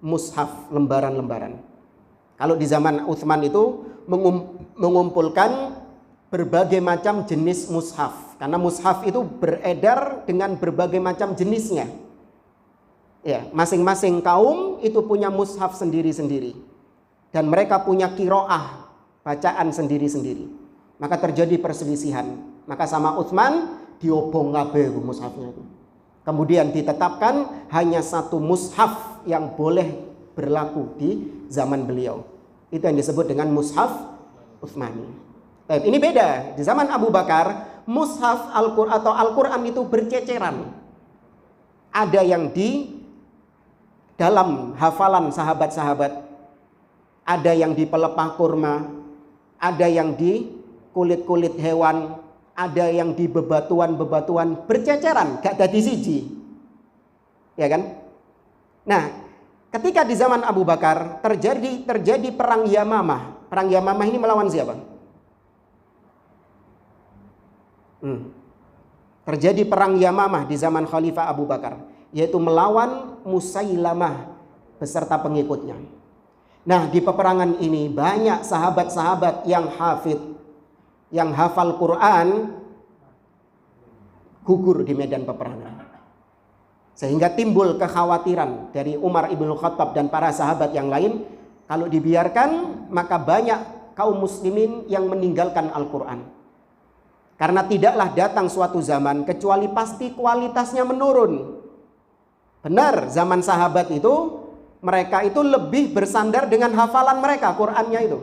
mushaf, lembaran-lembaran. Kalau di zaman Utsman itu mengumpulkan berbagai macam jenis mushaf, karena mushaf itu beredar dengan berbagai macam jenisnya. Ya, masing-masing kaum itu punya mushaf sendiri-sendiri, dan mereka punya qiraah, bacaan sendiri-sendiri. Maka terjadi perselisihan. Maka sama Utsman diobong kabeh mushafnya itu. Kemudian ditetapkan hanya satu mushaf yang boleh berlaku di zaman beliau. Itu yang disebut dengan mushaf Utsmani. Ini beda. Di zaman Abu Bakar, mushaf Al-Quran atau Al-Quran itu berceceran. Ada yang di dalam hafalan sahabat-sahabat, ada yang di pelepah kurma, ada yang di kulit-kulit hewan, ada yang di bebatuan-bebatuan, berceceran, gak dadi siji. Ya kan? Nah, ketika di zaman Abu Bakar terjadi perang Yamamah. Perang Yamamah ini melawan siapa? Terjadi perang Yamamah di zaman Khalifah Abu Bakar, yaitu melawan Musailamah beserta pengikutnya. Nah, di peperangan ini banyak sahabat-sahabat yang hafid, yang hafal Quran gugur di medan peperangan. Sehingga timbul kekhawatiran dari Umar ibn Khattab dan para sahabat yang lain, kalau dibiarkan maka banyak kaum muslimin yang meninggalkan Al-Quran. Karena tidaklah datang suatu zaman kecuali pasti kualitasnya menurun. Benar, zaman sahabat itu mereka itu lebih bersandar dengan hafalan mereka Qurannya itu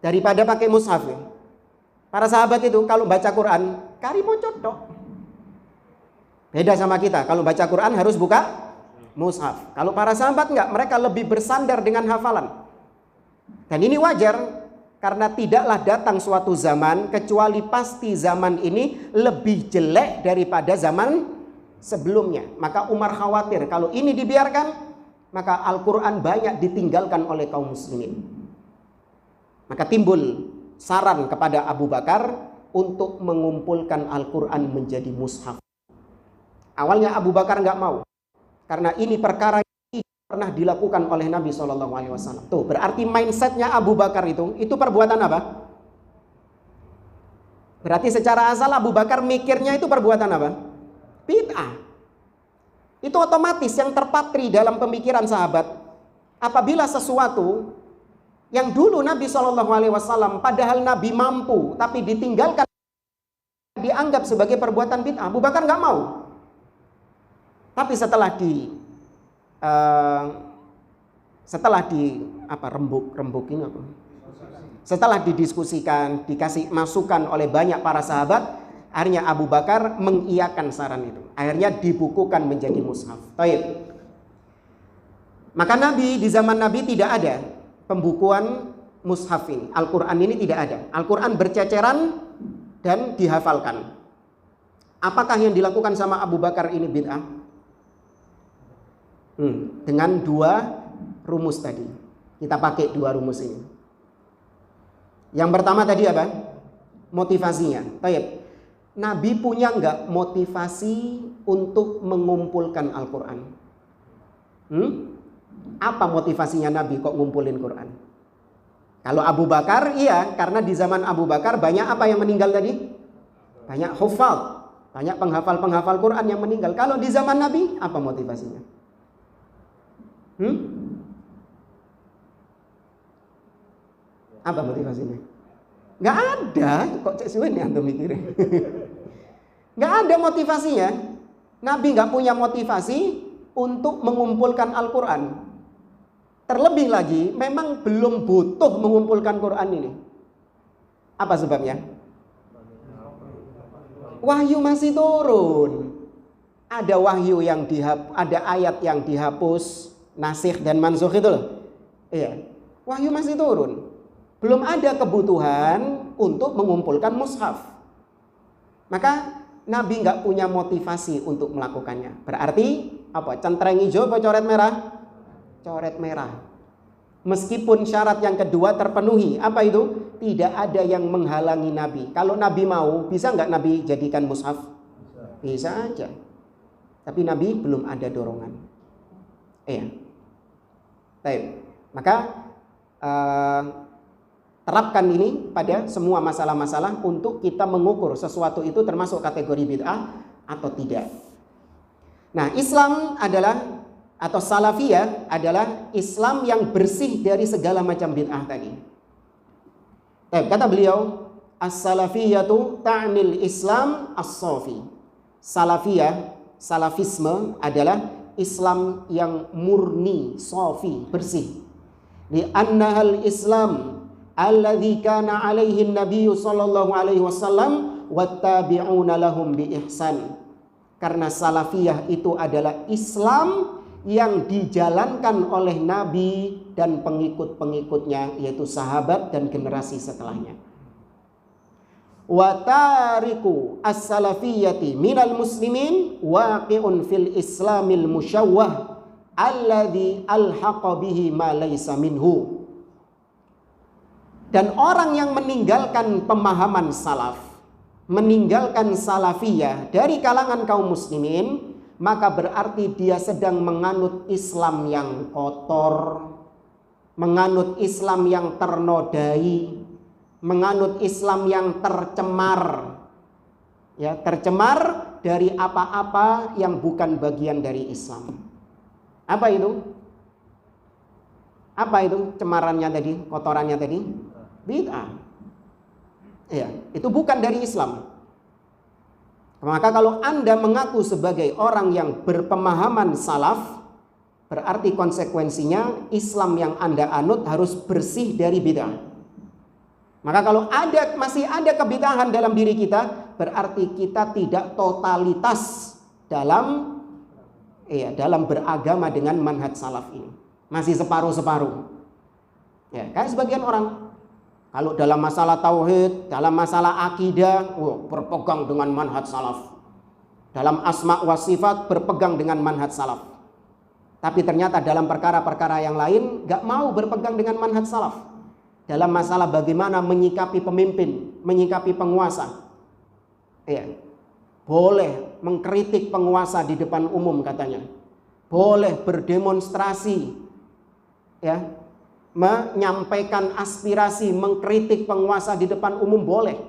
daripada pakai mushaf. Para sahabat itu kalau baca Quran kari mocot tok. Beda sama kita, kalau baca Quran harus buka mushaf. Kalau para sahabat enggak, mereka lebih bersandar dengan hafalan. Dan ini wajar, karena tidaklah datang suatu zaman kecuali pasti zaman ini lebih jelek daripada zaman sebelumnya. Maka Umar khawatir kalau ini dibiarkan, maka Al-Quran banyak ditinggalkan oleh kaum muslimin. Maka timbul saran kepada Abu Bakar untuk mengumpulkan Al-Quran menjadi mushaf. Awalnya Abu Bakar nggak mau, karena ini perkara yang tidak pernah dilakukan oleh Nabi SAW. Tuh, berarti mindsetnya Abu Bakar itu perbuatan apa? Berarti secara asal Abu Bakar mikirnya itu perbuatan apa? Bid'ah. Itu otomatis yang terpatri dalam pemikiran sahabat. Apabila sesuatu yang dulu Nabi SAW, padahal Nabi mampu, tapi ditinggalkan, dianggap sebagai perbuatan bid'ah, Abu Bakar nggak mau. Tapi setelah setelah didiskusikan, dikasih masukan oleh banyak para sahabat, akhirnya Abu Bakar mengiyakan saran itu. Akhirnya dibukukan menjadi mushaf. Baik. Maka di zaman Nabi tidak ada pembukuan mushaf ini. Al-Quran ini tidak ada. Al-Quran berceceran dan dihafalkan. Apakah yang dilakukan sama Abu Bakar ini bid'ah? Dengan 2 rumus tadi. Kita pakai 2 rumus ini. Yang pertama tadi apa? Motivasinya. Baik. Nabi punya nggak motivasi untuk mengumpulkan Al-Quran? Apa motivasinya Nabi kok ngumpulin Quran? Kalau Abu Bakar, iya, karena di zaman Abu Bakar banyak apa yang meninggal tadi? Banyak hufal, banyak penghafal Quran yang meninggal. Kalau di zaman Nabi, apa motivasinya? Apa motivasinya? Nggak ada. Kok cek suwe nih antum mikirin? Nggak ada motivasinya. Nabi nggak punya motivasi untuk mengumpulkan Al-Quran. Terlebih lagi, memang belum butuh mengumpulkan Quran ini. Apa sebabnya? Wahyu masih turun. Ada wahyu yang ada ayat yang dihapus, nasikh dan mansukh itu loh. Iya. Wahyu masih turun. Belum ada kebutuhan untuk mengumpulkan mushaf. Maka Nabi nggak punya motivasi untuk melakukannya. Berarti apa? Centreng hijau atau coret merah? Coret merah. Meskipun syarat yang kedua terpenuhi. Apa itu? Tidak ada yang menghalangi Nabi. Kalau Nabi mau, bisa nggak Nabi jadikan mushaf? Bisa aja. Tapi Nabi belum ada dorongan. Iya. Baik. Maka terapkan ini pada semua masalah-masalah untuk kita mengukur sesuatu itu termasuk kategori bid'ah atau tidak. Nah, Islam adalah atau salafiyah adalah Islam yang bersih dari segala macam bid'ah tadi. Kata beliau, as-salafiyatu ta'nil Islam as-safi. Salafiyah, salafisme adalah Islam yang murni, safi, bersih. Li'annahal Islam alladzi kana alaihi Nabi sallallahu alaihi wasallam wattabi'una lahum bi ihsan. Karena salafiyah itu adalah Islam yang dijalankan oleh Nabi dan pengikut-pengikutnya, yaitu sahabat dan generasi setelahnya. Wa tariku as-salafiyyati minal muslimin waqi'un fil islamil musyawwah alladzi alhaqa bihi ma laysa minhu. Dan orang yang meninggalkan pemahaman salaf, meninggalkan salafiyah dari kalangan kaum muslimin, maka berarti dia sedang menganut Islam yang kotor, menganut Islam yang ternodai, menganut Islam yang tercemar. Ya, tercemar dari apa-apa yang bukan bagian dari Islam. Apa itu? Apa itu cemarannya tadi, kotorannya tadi? Bid'ah. Ya, itu bukan dari Islam. Maka kalau Anda mengaku sebagai orang yang berpemahaman salaf, berarti konsekuensinya Islam yang Anda anut harus bersih dari bid'ah. Maka kalau masih ada kebid'ahan dalam diri kita, berarti kita tidak totalitas dalam beragama dengan manhaj salaf ini. Masih separuh-separuh. Ya, kayak sebagian orang. Kalau dalam masalah tauhid, dalam masalah akidah, berpegang dengan manhaj salaf. Dalam asma wa sifat berpegang dengan manhaj salaf. Tapi ternyata dalam perkara-perkara yang lain gak mau berpegang dengan manhaj salaf. Dalam masalah bagaimana menyikapi pemimpin, menyikapi penguasa. Ya. Boleh mengkritik penguasa di depan umum katanya. Boleh berdemonstrasi. Ya. Menyampaikan aspirasi, mengkritik penguasa di depan umum boleh.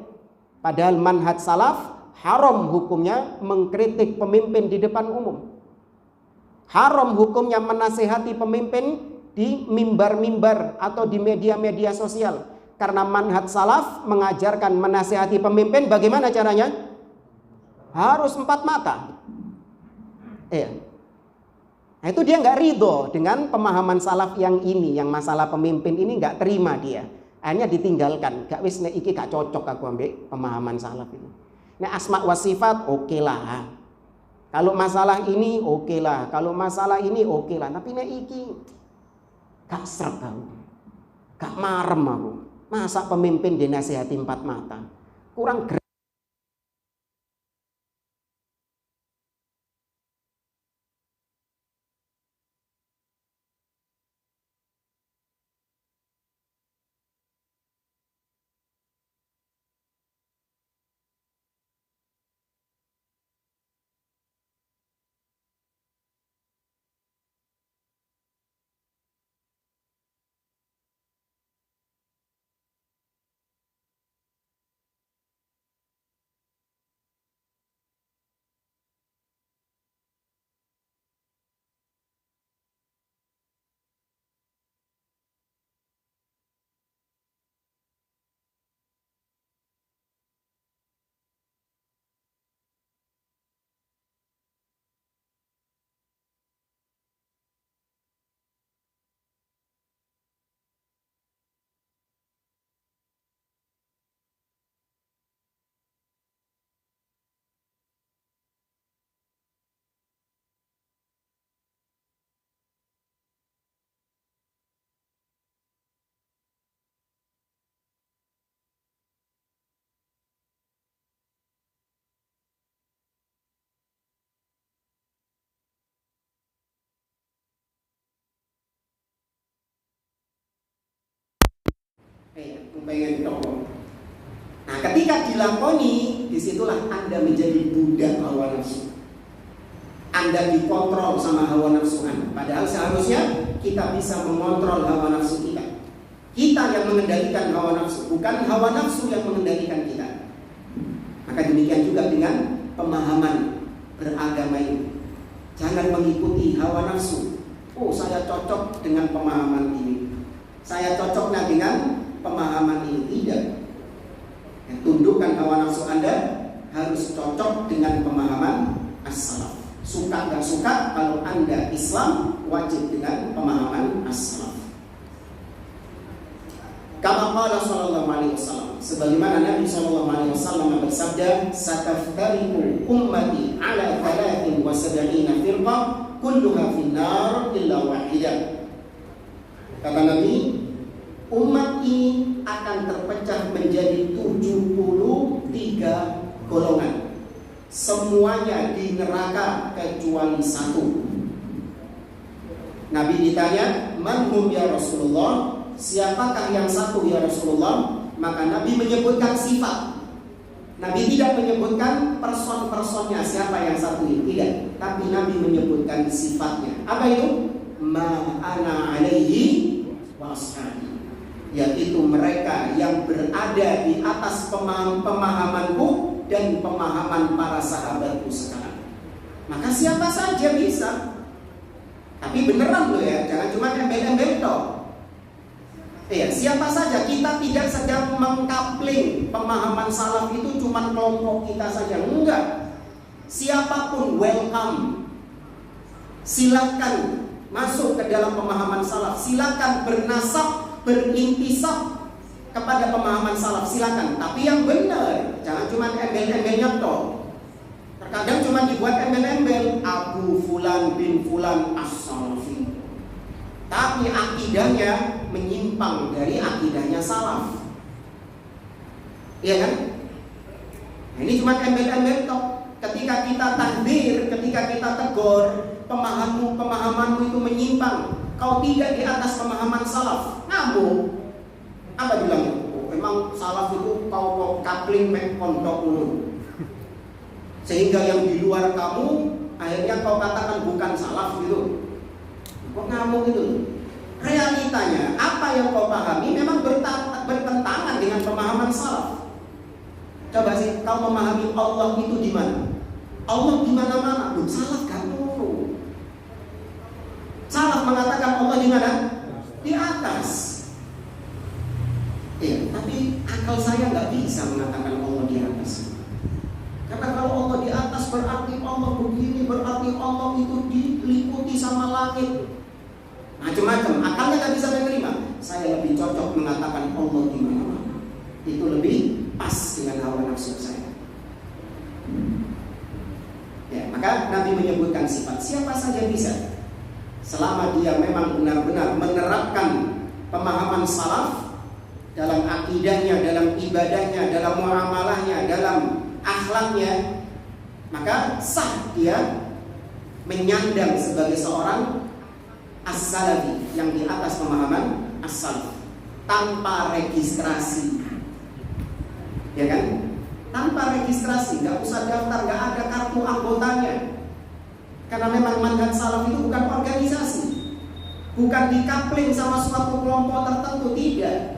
Padahal manhaj salaf haram hukumnya mengkritik pemimpin di depan umum. Haram hukumnya menasehati pemimpin di mimbar-mimbar atau di media-media sosial. Karena manhaj salaf mengajarkan menasehati pemimpin bagaimana caranya? Harus empat mata. Nah, itu dia nggak ridho dengan pemahaman salaf yang ini, yang masalah pemimpin ini nggak terima dia. Akhirnya ditinggalkan. Gak wis nek iki gak cocok aku ambil pemahaman salaf ini. Nek asma wa sifat oke lah. Kalau masalah ini oke lah. Kalau masalah ini oke lah. Tapi nek iki gak seret aku. Gak marem aku. Masa pemimpin dinasihati empat mata? Kurang gerak. Pengen tolong. Nah, ketika dilakoni, disitulah Anda menjadi budak hawa nafsu. Anda dikontrol sama hawa nafsu Anda. Padahal seharusnya kita bisa mengontrol hawa nafsu kita. Kita yang mengendalikan hawa nafsu, bukan hawa nafsu yang mengendalikan kita. Maka demikian juga dengan pemahaman beragama ini. Jangan mengikuti hawa nafsu. Oh, saya cocok dengan pemahaman ini. Saya cocoknya dengan pemahaman ini. Tidak. Tundukkan hawa nafsu Anda, harus cocok dengan pemahaman as-salaf. Suka nggak suka, kalau Anda Islam wajib dengan pemahaman as-salaf. Kama qala sallallahu alaihi wasallam, sebagaimana Nabi sallallahu alaihi wasallam bersabda, "Sataftariqu ummati ala 73 firqah, kulluha finnar illa wahidah." Kata Nabi, umat ini akan terpecah menjadi 73 golongan. Semuanya di neraka kecuali satu. Nabi ditanya, "Man hum ya Rasulullah?" Siapakah yang satu ya Rasulullah? Maka Nabi menyebutkan sifat. Nabi tidak menyebutkan person-personnya siapa yang satu ini, tidak. Tapi Nabi menyebutkan sifatnya. Apa itu? Ma ana alaihi wa ashabi. Yaitu mereka yang berada di atas pemahamanku dan pemahaman para sahabatku sekarang. Maka siapa saja bisa. Tapi beneran loh ya, jangan cuma embel-embel toh. Ya, siapa saja, kita tidak sedang mengkapling pemahaman salaf itu cuma kelompok kita saja, enggak. Siapapun welcome. Silakan masuk ke dalam pemahaman salaf, silakan bernasab, berintisab kepada pemahaman salaf, silakan. Tapi yang benar, jangan cuma embel-embelnya toh. Terkadang cuma dibuat embel-embel Abu Fulan bin Fulan as-Salafi. Tapi akidahnya menyimpang dari akidahnya salaf. Iya kan? Nah, ini cuma embel-embel toh. Ketika kita takbir, ketika kita tegur, pemahamanmu itu menyimpang, kau tidak di atas pemahaman salaf, ngamuk. Apa bilangnya? Oh, memang salaf itu kau kapling mek pondok dulu. Sehingga yang di luar kamu akhirnya kau katakan bukan salaf gitu. Kok ngamuk itu? Realitanya apa yang kau pahami memang bertentangan dengan pemahaman salaf. Coba sih kau memahami Allah itu di mana? Allah di mana-mana. Salaf kamu. Allah di mana? Di atas. Tapi akal saya nggak bisa mengatakan Allah di atas. Karena kalau Allah di atas berarti Allah begini, berarti Allah itu diliputi sama langit. Macam-macam. Akalnya nggak bisa menerima. Saya lebih cocok mengatakan Allah di mana-mana. Itu lebih pas dengan hawa nafsu saya. Maka Nabi menyebutkan sifat siapa saja bisa, selama dia memang benar-benar menerapkan pemahaman salaf dalam akidahnya, dalam ibadahnya, dalam muamalahnya, dalam akhlaknya, maka sah dia menyandang sebagai seorang as-salafi yang di atas pemahaman as-salaf tanpa registrasi, ya kan? Tanpa registrasi, nggak usah daftar, nggak ada kartu anggotanya. Karena memang manhaj salaf itu bukan organisasi, bukan dikapling sama suatu kelompok tertentu, tidak.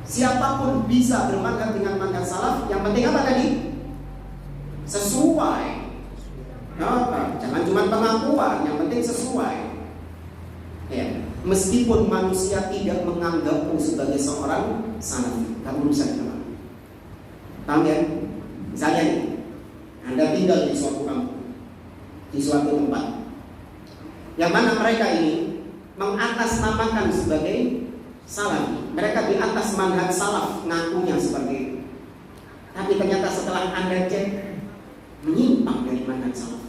Siapapun bisa bermanhaj dengan manhaj salaf. Yang penting apa tadi? Sesuai. Jangan cuma pengakuan, yang penting sesuai. Meskipun manusia tidak menganggapmu sebagai seorang salafi, kamu bisa kenal. Paham ya? Misalnya nih, Anda tinggal di suatu kampung, di suatu tempat, yang mana mereka ini mengatasnamakan sebagai salafi. Mereka di atas manhaj salaf, ngakunya seperti itu. Tapi ternyata setelah Anda cek, menyimpang dari manhaj salaf.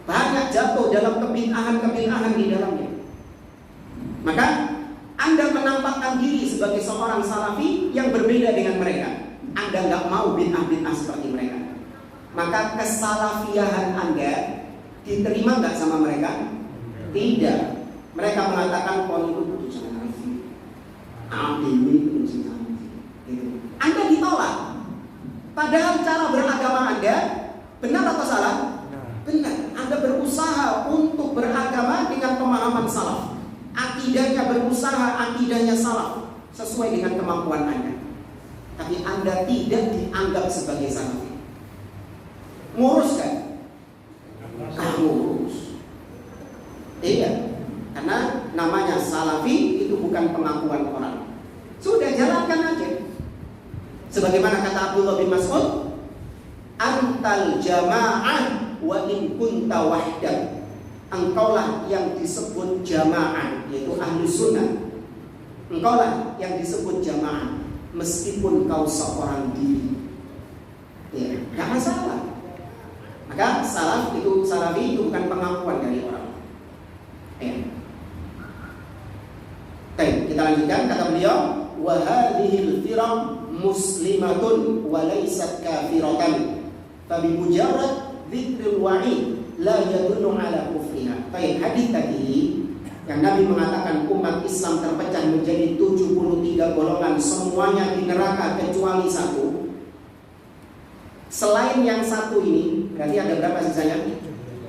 Banyak jatuh dalam kebid'ahan-kebid'ahan di dalamnya. Maka Anda menampakkan diri sebagai seorang salafi yang berbeda dengan mereka. Anda nggak mau bid'ah-bid'ah seperti mereka. Maka kesalafiahan Anda diterima nggak sama mereka? Tidak. Mereka mengatakan kalau itu putusan salafi, ini putusan salafi. Anda ditolak. Padahal cara beragama Anda benar atau salah? Benar. Anda berusaha untuk beragama dengan pemahaman salaf. Akidahnya berusaha, akidahnya salaf sesuai dengan kemampuan Anda. Tapi Anda tidak dianggap sebagai salafi. Ngurus kan? Ngurus. Iya. Karena namanya salafi itu bukan pengakuan orang. Sudah, jalankan aja. Sebagaimana kata Abdullah bin Mas'ud, antal jamaah wa in kunta wahdak. Engkaulah yang disebut jamaah, yaitu ahli sunnah. Engkaulah yang disebut jamaah meskipun kau seorang diri. Ya, gak masalah. Maka salafi itu bukan pengakuan dari orang. Oke, kita lanjutkan. Kata beliau, wa hadhil firaq muslimatun wa laysat kafiratan. Fa bi mujarrad dzikril wa'id la yadullu ala kufriha. Baik, hadis tadi yang Nabi mengatakan umat Islam terpecah menjadi 73 golongan, semuanya di neraka kecuali satu. Selain yang satu ini, berarti ada berapa sisanya?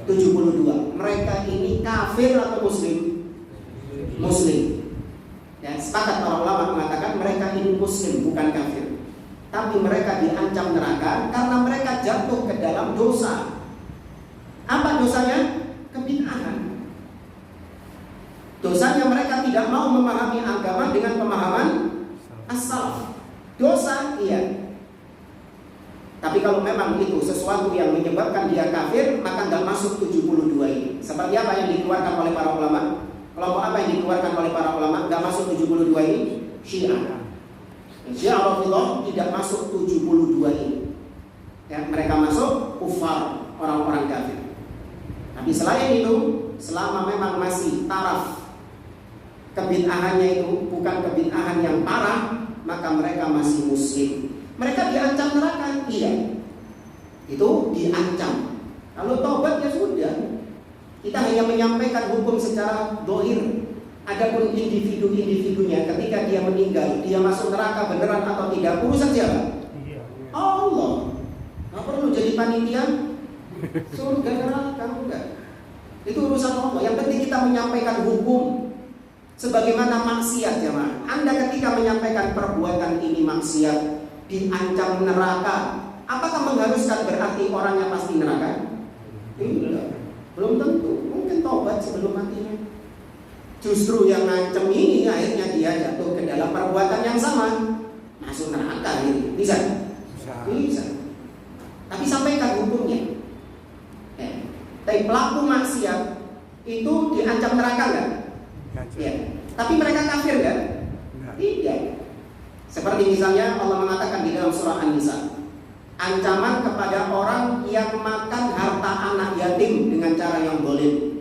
72. Mereka ini kafir atau muslim? Muslim. Ya, sepakat para ulama mengatakan mereka ini muslim, bukan kafir. Tapi mereka diancam neraka karena mereka jatuh ke dalam dosa. Apa dosanya? Kebid'ahan. Dosanya mereka tidak mau memahami agama dengan pemahaman as-salaf. Dosa, iya. Tapi kalau memang itu sesuatu yang menyebabkan dia kafir, maka nggak masuk 72 ini. Seperti apa yang dikeluarkan oleh para ulama? Kelompok apa yang dikeluarkan oleh para ulama nggak masuk 72 ini? Syiah. Syiah Rafidhah tidak masuk 72 ini. Ya, mereka masuk kufar, orang-orang kafir. Tapi selain itu, selama memang masih taraf kebid'ahannya itu bukan kebid'ahan yang parah, maka mereka masih muslim. Mereka diancam neraka, iya. Itu diancam. Kalau taubat ya sudah. Kita hanya menyampaikan hukum secara dohir. Adapun individu-individunya ketika dia meninggal, dia masuk neraka beneran atau tidak, urusan siapa? Allah. Nggak perlu jadi panitia surga neraka, enggak. Itu urusan Allah. Yang penting kita menyampaikan hukum. Sebagaimana maksiat, jemaah. Anda ketika menyampaikan perbuatan ini maksiat, diancam neraka, apakah mengharuskan berarti orangnya pasti neraka? Tidak. Belum tentu. Mungkin taubat sebelum matinya. Justru yang ngancem ini akhirnya dia jatuh ke dalam perbuatan yang sama, masuk neraka gitu. Bisa? Bisa. Tapi sampaikan hukumnya. Tapi pelaku maksiat itu diancam neraka nggak? Ya. Tapi mereka kafir nggak? Tidak. Seperti misalnya Allah mengatakan di dalam surah An-Nisa, ancaman kepada orang yang makan harta anak yatim dengan cara yang boleh.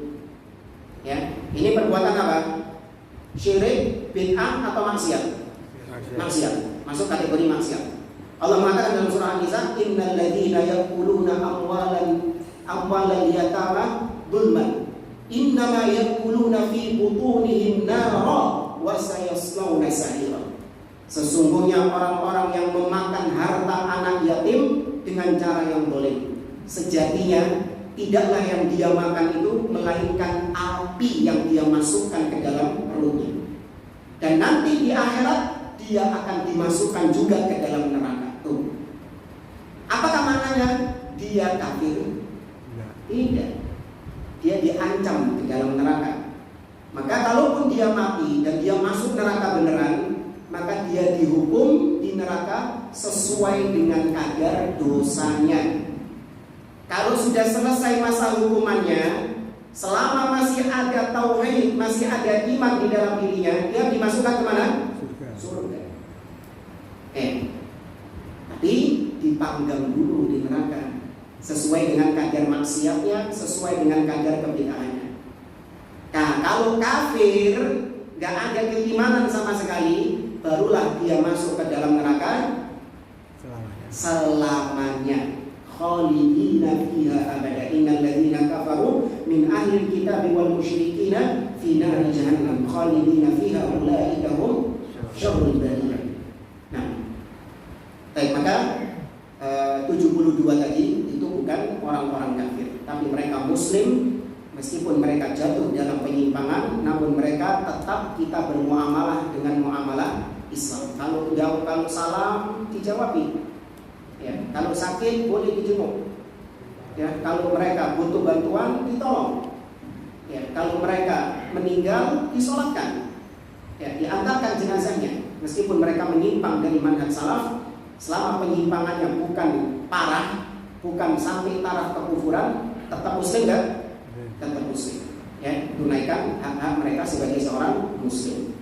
Ya, ini perbuatan apa? Syirik, bid'ah atau maksiat? Maksiat. Masuk kategori maksiat. Allah mengatakan dalam surah An-Nisa, innal ladzina ya'kuluna amwalal yatama dzulman innama ya'kuluna fi butunihim nara wa sayaslawna sa'ira. Sesungguhnya orang-orang yang memakan harta anak yatim dengan cara yang boleh, sejatinya tidaklah yang dia makan itu melainkan api yang dia masukkan ke dalam perutnya. Dan nanti di akhirat dia akan dimasukkan juga ke dalam neraka. Tuh. Apakah maknanya? Dia kafir? Tidak. Dia diancam ke dalam neraka. Maka kalaupun dia mati dan dia masuk neraka beneran, maka dia dihukum di neraka sesuai dengan kadar dosanya. Kalau sudah selesai masa hukumannya, selama masih ada tauhid, masih ada iman di dalam dirinya, dia dimasukkan kemana? Surga. Tapi dipanggang dulu di neraka, sesuai dengan kadar maksiatnya, sesuai dengan kadar kebid'ahannya. Nah, kalau kafir, gak ada keimanan sama sekali, barulah dia masuk ke dalam neraka selamanya. Khalidina fiha abada. Innal ladzina kafaru min ahli kitab wal musyrikina fi nari jahannam khalidina fiha ulaika hum syarrul bariyah. Nah, baik, maka 72 tadi itu bukan orang-orang kafir, tapi mereka muslim. Meskipun mereka jatuh dalam penyimpangan, namun mereka tetap kita bermuamalah dengan muamalah Islam. Kalau salam dijawabi. Ya, kalau sakit boleh dijenguk. Ya, kalau mereka butuh bantuan ditolong. Ya, kalau mereka meninggal disolatkan. Ya, diantarkan jenazahnya. Meskipun mereka menyimpang dari manhaj salaf, selama penyimpangannya bukan parah, bukan sampai taraf kekufuran, tetap muslim enggak? Tetap muslim. Ya, tunaikan hak-hak mereka sebagai seorang muslim.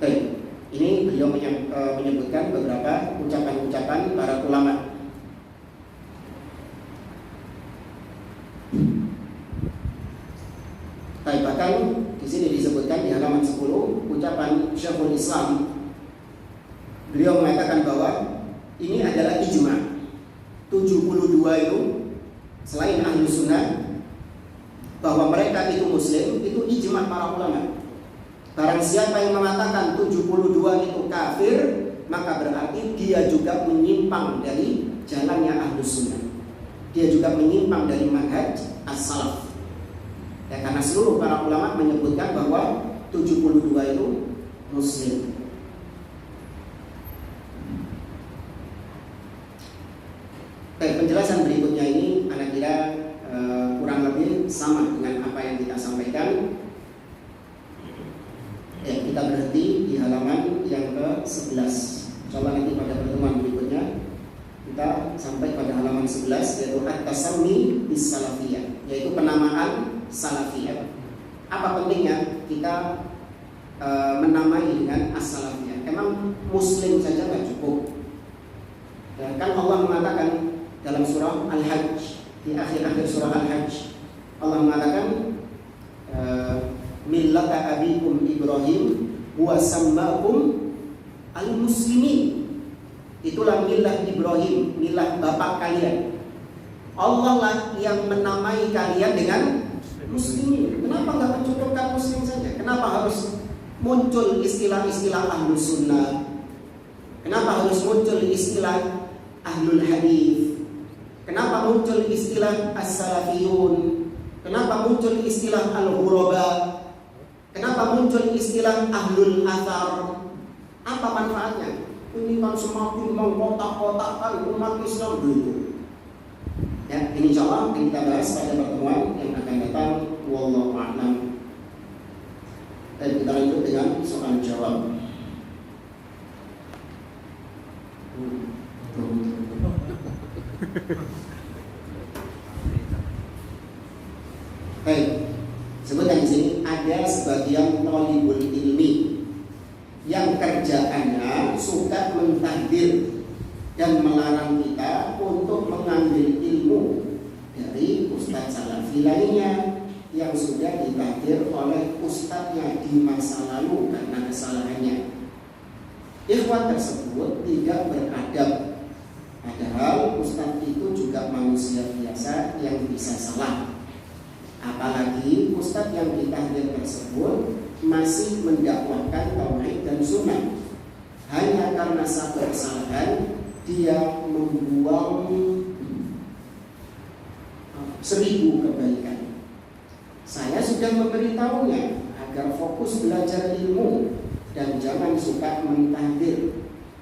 Baik. Ini beliau menyebutkan beberapa ucapan-ucapan para ulama. Bahkan di sini disebutkan di halaman 10 ucapan Syekhul Islam. Beliau mengatakan bahwa ini adalah ijma. 72 itu selain ahli sunnah bahwa mereka itu muslim, itu ijma para ulama. Barang siapa yang mengatakan 72 itu kafir, maka berarti dia juga menyimpang dari jalannya ahlus sunnah. Dia juga menyimpang dari manhaj as-salaf. Ya, karena seluruh para ulama menyebutkan bahwa 72 itu muslim. Baik, penjelasan berikutnya ini anak kira kurang lebih sama dengan apa yang kita sampaikan. Ya, kita berhenti di halaman yang ke-11. Insyaallah nanti pada pertemuan berikutnya kita sampai pada halaman 11, yaitu at-tasammi bis-salafiyah, yaitu penamaan salafiyah. Apa pentingnya kita menamai dengan as-salafiyah? Emang muslim saja nggak cukup? Ya, kan Allah mengatakan dalam surah Al-Hajj, di akhir-akhir surah Al-Hajj, Allah mengatakan millata abikum Ibrahim wa sammakum al-muslimin. Itulah millah Ibrahim, millah bapak kalian. Allah lah yang menamai kalian dengan muslimin. Kenapa nggak mencukupkan muslim saja? Kenapa harus muncul istilah-istilah ahlus sunnah? Kenapa harus muncul istilah ahlul hadis? Kenapa muncul istilah as-salafiyun? Kenapa muncul istilah al-ghuraba? Kenapa muncul istilah ahlul athar? Apa manfaatnya? Ini kan semakin mengkotak-kotakkan umat Islam dulu. Ya, ini insyaallah kita bahas pada pertemuan yang akan datang. Wallahu a'lam. Kita lanjut dengan soal jawab. Baik, sebutkan di sini ada sebagian thalibul ilmi yang kerjaannya suka mentahdir dan melarang kita untuk mengambil ilmu dari ustadz salafi lainnya yang sudah ditahdir oleh ustadznya di masa lalu karena kesalahannya. Ikhwan tersebut tidak beradab, padahal ustadz itu juga manusia biasa yang bisa salah. Apalagi ustadz yang ditahdir tersebut masih mendakwahkan tauhid dan sunnah. Hanya karena satu kesalahan dia membuang 1000 kebaikan. Saya sudah memberitahunya agar fokus belajar ilmu dan jangan suka mentahdir,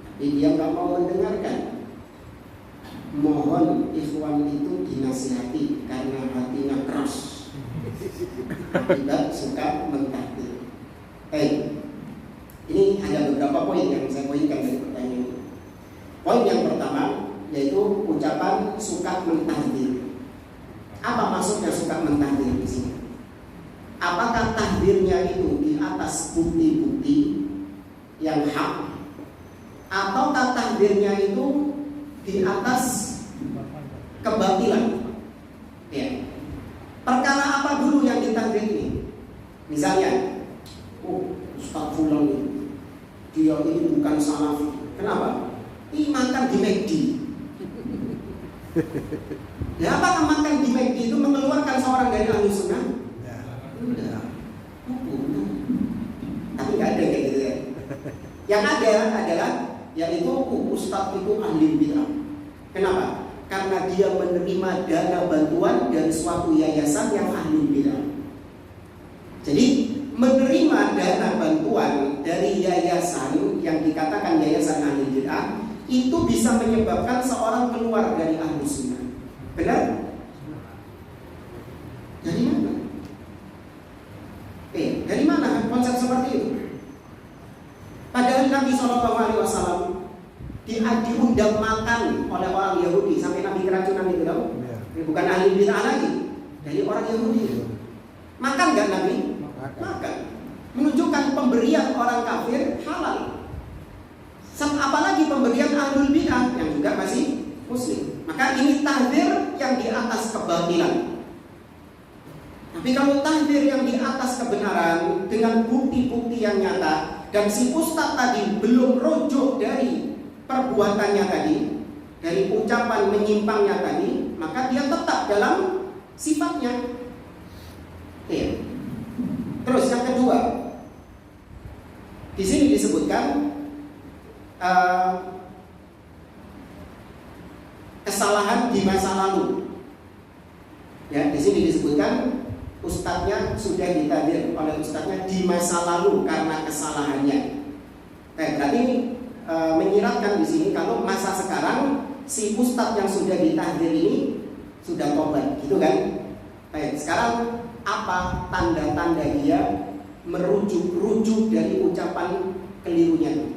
tapi dia nggak mau mendengarkan. Mohon ikhwan itu dinasihati karena hatinya keras, tidak suka mentahdir. Ini ada beberapa poin yang saya poinkan dari pertanyaan ini. Poin yang pertama yaitu ucapan suka mentahdir. Apa maksudnya suka mentahdir di sini? Apakah tahdirnya itu di atas bukti-bukti yang hak, ataukah tahdirnya itu di atas kebatilan? Ya. Perkara apa dulu yang ditahdir ini? Misalnya, Ustaz Fulan ini, dia ini bukan salafi. Kenapa? Ini makan di McD. Ya, apakah makan di McD itu mengeluarkan seorang dari ahli sunnah? Enggak. Tapi nggak ada kayak gitu ya. Yang ada adalah yaitu ustadz itu ahli bid'ah. Kenapa? Karena dia menerima dana bantuan dari suatu yayasan yang ahli bid'ah. Jadi menerima dana bantuan dari yayasan yang dikatakan yayasan ahli bid'ah itu bisa menyebabkan seorang keluar dari ahli sunnah. Benar? Dari mana? Dari mana konsep seperti itu? Padahal Nabi SAW diundang makan oleh orang Yahudi sampai Nabi keracunan itu tahu? Bukan ahli bid'ah lagi, dari orang Yahudi. Makan nggak Nabi? Makan. Menunjukkan pemberian orang kafir halal. Apalagi pemberian ahlul bid'ah yang juga masih muslim. Maka ini tahdir yang di atas kebatilan. Tapi kalau tahdir yang di atas kebenaran dengan bukti-bukti yang nyata dan si ustaz tadi belum rujuk dari perbuatannya tadi, dari ucapan menyimpangnya tadi, maka dia tetap dalam sifatnya. Oke. Terus yang kedua, di sini disebutkan kesalahan di masa lalu. Ya, di sini disebutkan ustadznya sudah ditahdir oleh ustadznya di masa lalu karena kesalahannya. Berarti menyiratkan di sini kalau masa sekarang si ustadz yang sudah ditahdir ini sudah tobat, gitu kan? Baik, sekarang apa tanda-tanda dia merujuk dari ucapan kelirunya?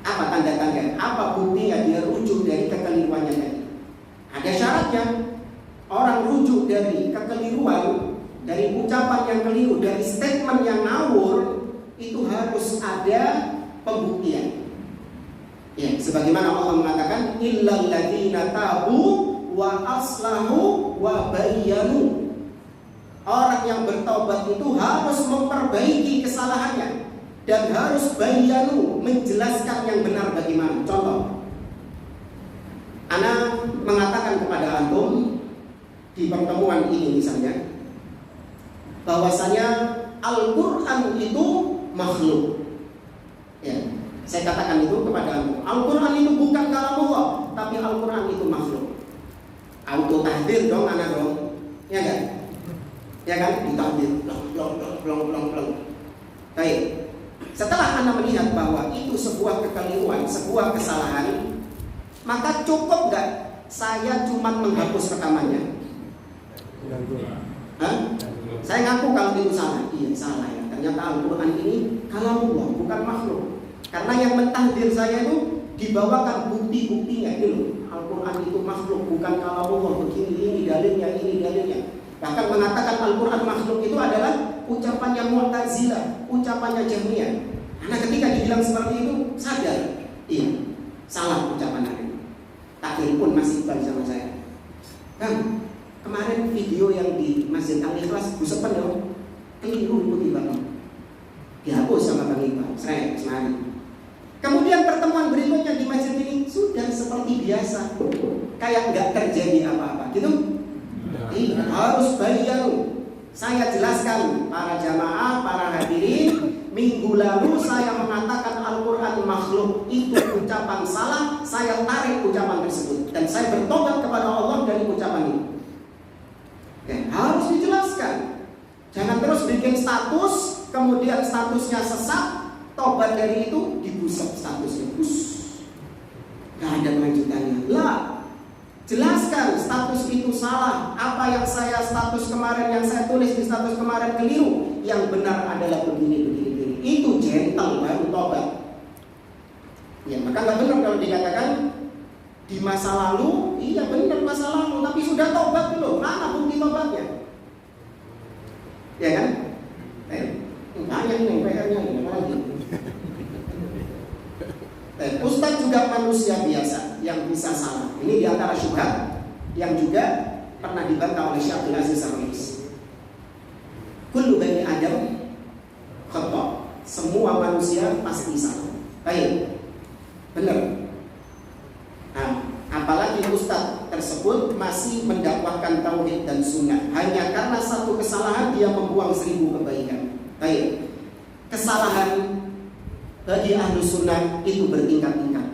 Apa tanda-tanda? Apa buktinya dia rujuk dari kekeliruannya tadi? Ada syaratnya. Orang rujuk dari kekeliruan, dari ucapan yang keliru, dari statement yang ngawur, itu harus ada pembuktian. Ya, sebagaimana Allah mengatakan, illal ladzina tabu wa aslahu wa bayyanu. Orang yang bertobat itu harus memperbaiki kesalahannya dan harus bayyanu, menjelaskan yang benar bagaimana. Contoh, ana mengatakan kepada antum di pertemuan ini misalnya bahwasanya Al-Quran itu makhluk. Ya, saya katakan itu kepada antum. Al-Quran itu bukan kalamullah, tapi Al-Quran itu makhluk. Auto tahdir dong anak dong, ya kan? Ya kan, ditahdir, blong. Baik. Setelah anda melihat bahwa itu sebuah kekeliruan, sebuah kesalahan, maka cukup nggak saya cuma menghapus rekamannya? Hah? Saya ngaku kalau itu salah. Iya salah ya. ternyata Al-Quran ini kalamullah, bukan makhluk. Karena yang mentahdir saya itu dibawakan bukti-buktinya. Ini loh, Al-Quran itu makhluk, bukan kalamullah. Begini, ini dalilnya, ini dalilnya. Bahkan mengatakan Al-Quran makhluk itu adalah ucapannya Mu'tazilah, ucapannya Jahmiyah. Karena ketika dibilang seperti itu, sadar, iya, salah ucapan itu. Takhir pun masih balik sama saya. Kang, kemarin video yang di Masjid Al-Ikhlas Busepen dong, keliru itu Bang. Dihapus sama Bang Iqbal, saya sengaja. Kemudian pertemuan berikutnya di masjid ini sudah seperti biasa, kayak nggak terjadi apa-apa, gitu. Iya, harus bayaru. Saya jelaskan para jamaah, para hadirin. Minggu lalu saya mengatakan Al-Quran makhluk, itu ucapan salah. Saya tarik ucapan tersebut dan saya bertobat kepada Allah dari ucapan itu. Oke, harus dijelaskan. Jangan terus bikin status, kemudian statusnya sesat, tobat dari itu dibusap statusnya. Gak ada kelanjutannya. Lah, jelaskan status itu salah. Apa yang saya status kemarin, yang saya tulis di status kemarin keliru. Yang benar adalah begini. Itu gentle baru tobat. Ya, maka nggak benar kalau dikatakan di masa lalu. Iya benar masa lalu, tapi sudah tobat belum? Mana bukti tobatnya? Ya kan? Banyak nih PR-nya ini lagi. Ustadz juga manusia biasa yang bisa salah. Ini diantara syubhat yang juga pernah dibantah oleh Syekh Abdul Aziz Ar-Rais. Kullu bani Adam khata'. Semua manusia pasti salah. Baik, benar. Nah, apalagi ustadz tersebut masih mendakwahkan tauhid dan sunnah. Hanya karena satu kesalahan dia membuang 1000 kebaikan. Baik, kesalahan bagi ahlu sunnah itu bertingkat-tingkat.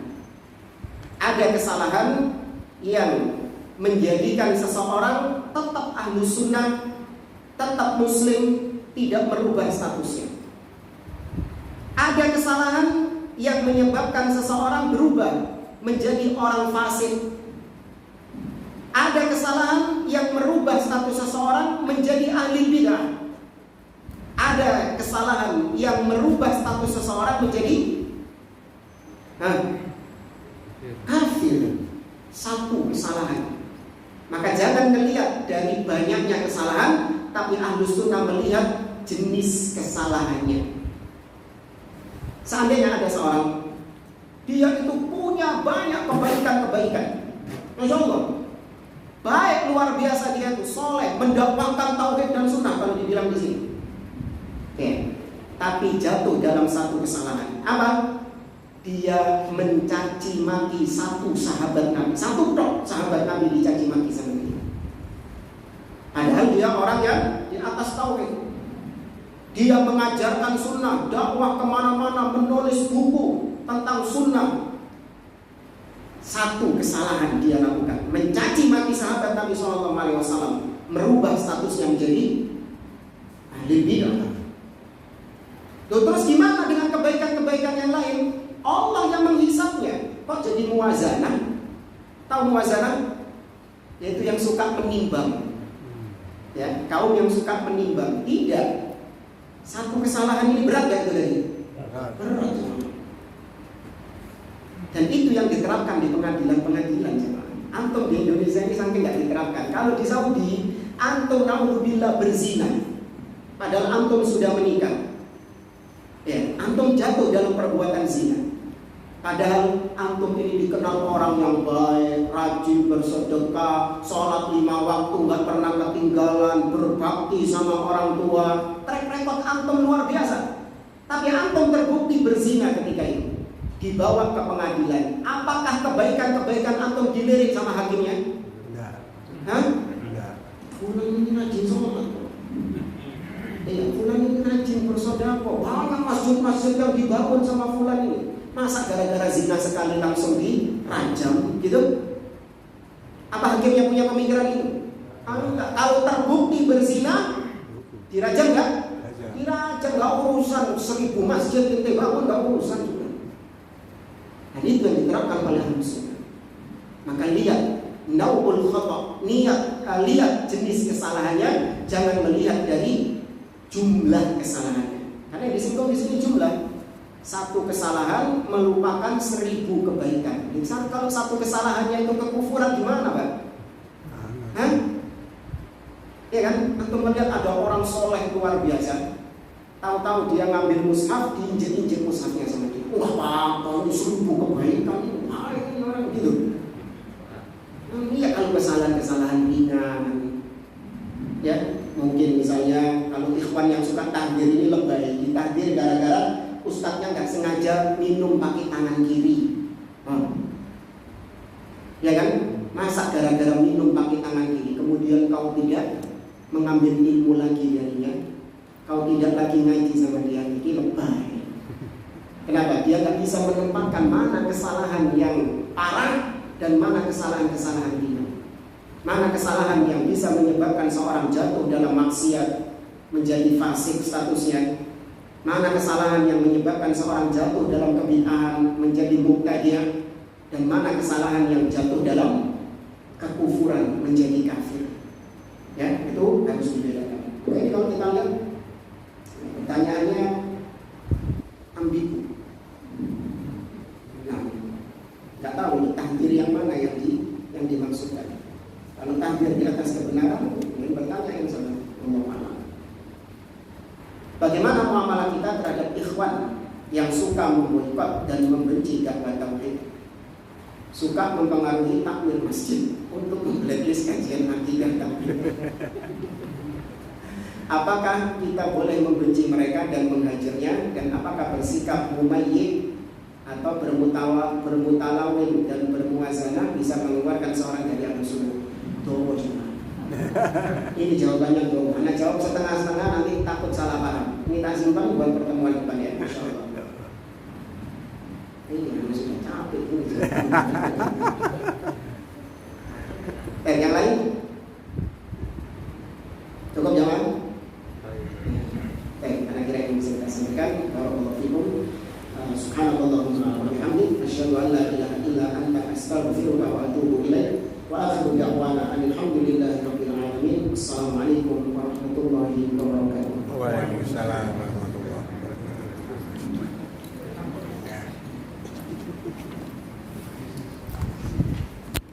Ada kesalahan yang menjadikan seseorang tetap ahlu sunnah, tetap muslim, tidak merubah statusnya. Ada kesalahan yang menyebabkan seseorang berubah menjadi orang fasik. Ada kesalahan yang merubah status seseorang menjadi ahli bid'ah. Ada kesalahan yang merubah status seseorang menjadi kafir. Satu kesalahan. Maka jangan melihat dari banyaknya kesalahan, tapi ahlu sunnah melihat jenis kesalahannya. Seandainya ada seorang, dia itu punya banyak kebaikan-kebaikan, Masya Allah, baik luar biasa, dia itu soleh, mendakwahkan tauhid dan sunnah kalau dibilang di sini. Oke. Tapi jatuh dalam satu kesalahan. Apa? Dia mencaci maki satu sahabat Nabi, satu tok sahabat Nabi dicaci maki sama dia. Padahal dia orang yang di atas tauhid. Dia mengajarkan sunnah, dakwah kemana-mana, menulis buku tentang sunnah. Satu kesalahan dia lakukan, mencaci maki sahabat Nabi SAW, merubah statusnya menjadi ahli bid'ah. Terus gimana dengan kebaikan-kebaikan yang lain? Allah yang menghisapnya. Kok jadi muwazanah? Tahu muwazanah? Yaitu yang suka menimbang. Ya, kaum yang suka menimbang. Tidak. Satu kesalahan ini berat gak itu tadi? Berat. Dan itu yang diterapkan di pengadilan-pengadilan. Antum di Indonesia ini saking gak diterapkan. Kalau di Saudi, antum naudzubillah berzina, padahal antum sudah menikah. Ya, antum jatuh dalam perbuatan zina. Padahal antum ini dikenal orang yang baik, rajin bersedekah, sholat 5 waktu, gak pernah ketinggalan, berbakti sama orang tua. Track record antum luar biasa. Tapi antum terbukti berzina ketika itu, dibawa ke pengadilan. Apakah kebaikan-kebaikan antum dilirik sama hakimnya? Enggak. Hah? Enggak. Fulan ini rajin sholat. Iya, fulan ini rajin bersedekah. Banyak masjid-masjid yang dibangun sama fulan ini. Masa gara-gara zina sekali langsung dirajam gitu? Apa hakimnya punya pemikiran itu? Enggak. Kalau terbukti berzina, dirajam enggak? Dirajam, enggak urusan 1000 masjid yang dibangun, enggak urusan juga. Dan itu yang diterapkan oleh Rasul. Maka lihat naubul khata', lihat jenis kesalahannya, jangan melihat dari jumlah kesalahannya. Karena disinggung di sini jumlah. Satu kesalahan melupakan 1000 kebaikan. Misal kalau satu kesalahannya itu kekufuran gimana, Pak? Hah? Ya kan? Antum melihat ada orang soleh luar biasa. Tahu-tahu dia ngambil mushaf, diinjek-injek mushafnya sama dia. Wah, apa ini 1000 kebaikan ini? Ini orang gitu. Iya kalau kesalahan-kesalahan ringan. Ya, mungkin misalnya kalau ikhwan yang suka takbir ini lebay, ditakbir gara-gara ustadznya nggak sengaja minum pakai tangan kiri. Ya kan? Masa gara-gara minum pakai tangan kiri kemudian kau tidak mengambil ilmu lagi darinya, kau tidak lagi ngaji sama dia, ini lebay. Kenapa? Dia nggak bisa menempatkan mana kesalahan yang parah dan mana kesalahan-kesalahan ringan. Mana kesalahan yang bisa menyebabkan seorang jatuh dalam maksiat menjadi fasik statusnya. Mana kesalahan yang menyebabkan seorang jatuh dalam kebid'ahan menjadi mubtadi', dan mana kesalahan yang jatuh dalam kekufuran menjadi kafir. Ya, itu harus dibedakan. Oke, kalau kita lihat pertanyaannya ambigu. Nah, nggak tahu nih takdir yang mana yang dimaksudkan. Kalau takdir di atas kebenaran, ini bertanya yang sama Allah. Bagaimana muamalah kita terhadap ikhwan yang suka memboikot dan membenci dakwah tauhid, suka mempengaruhi takwil masjid untuk memblacklist kajian akidah tauhid? Apakah kita boleh membenci mereka dan menghajarnya, dan apakah bersikap mumayyi atau bermutalawin dan bermuazanah bisa mengeluarkan seorang dari Ahlus Sunnah? Ini jawabannya dong. Anda jawab setengah-setengah nanti takut salah paham. Ini tak simpan buat pertemuan depan ya, insya Allah. Ini sudah capek ini. Yang lain? Cukup jawab? Karena kira ini bisa kita sampaikan. Barakallahu fikum. Subhanallahumma wa bihamdik, asyhadu an la ilaha illa anta, astaghfiruka wa atubu ilaik. Wa akhiru da'wana alhamdulillahi rabbil alamin. Assalamualaikum warahmatullahi wabarakatuh.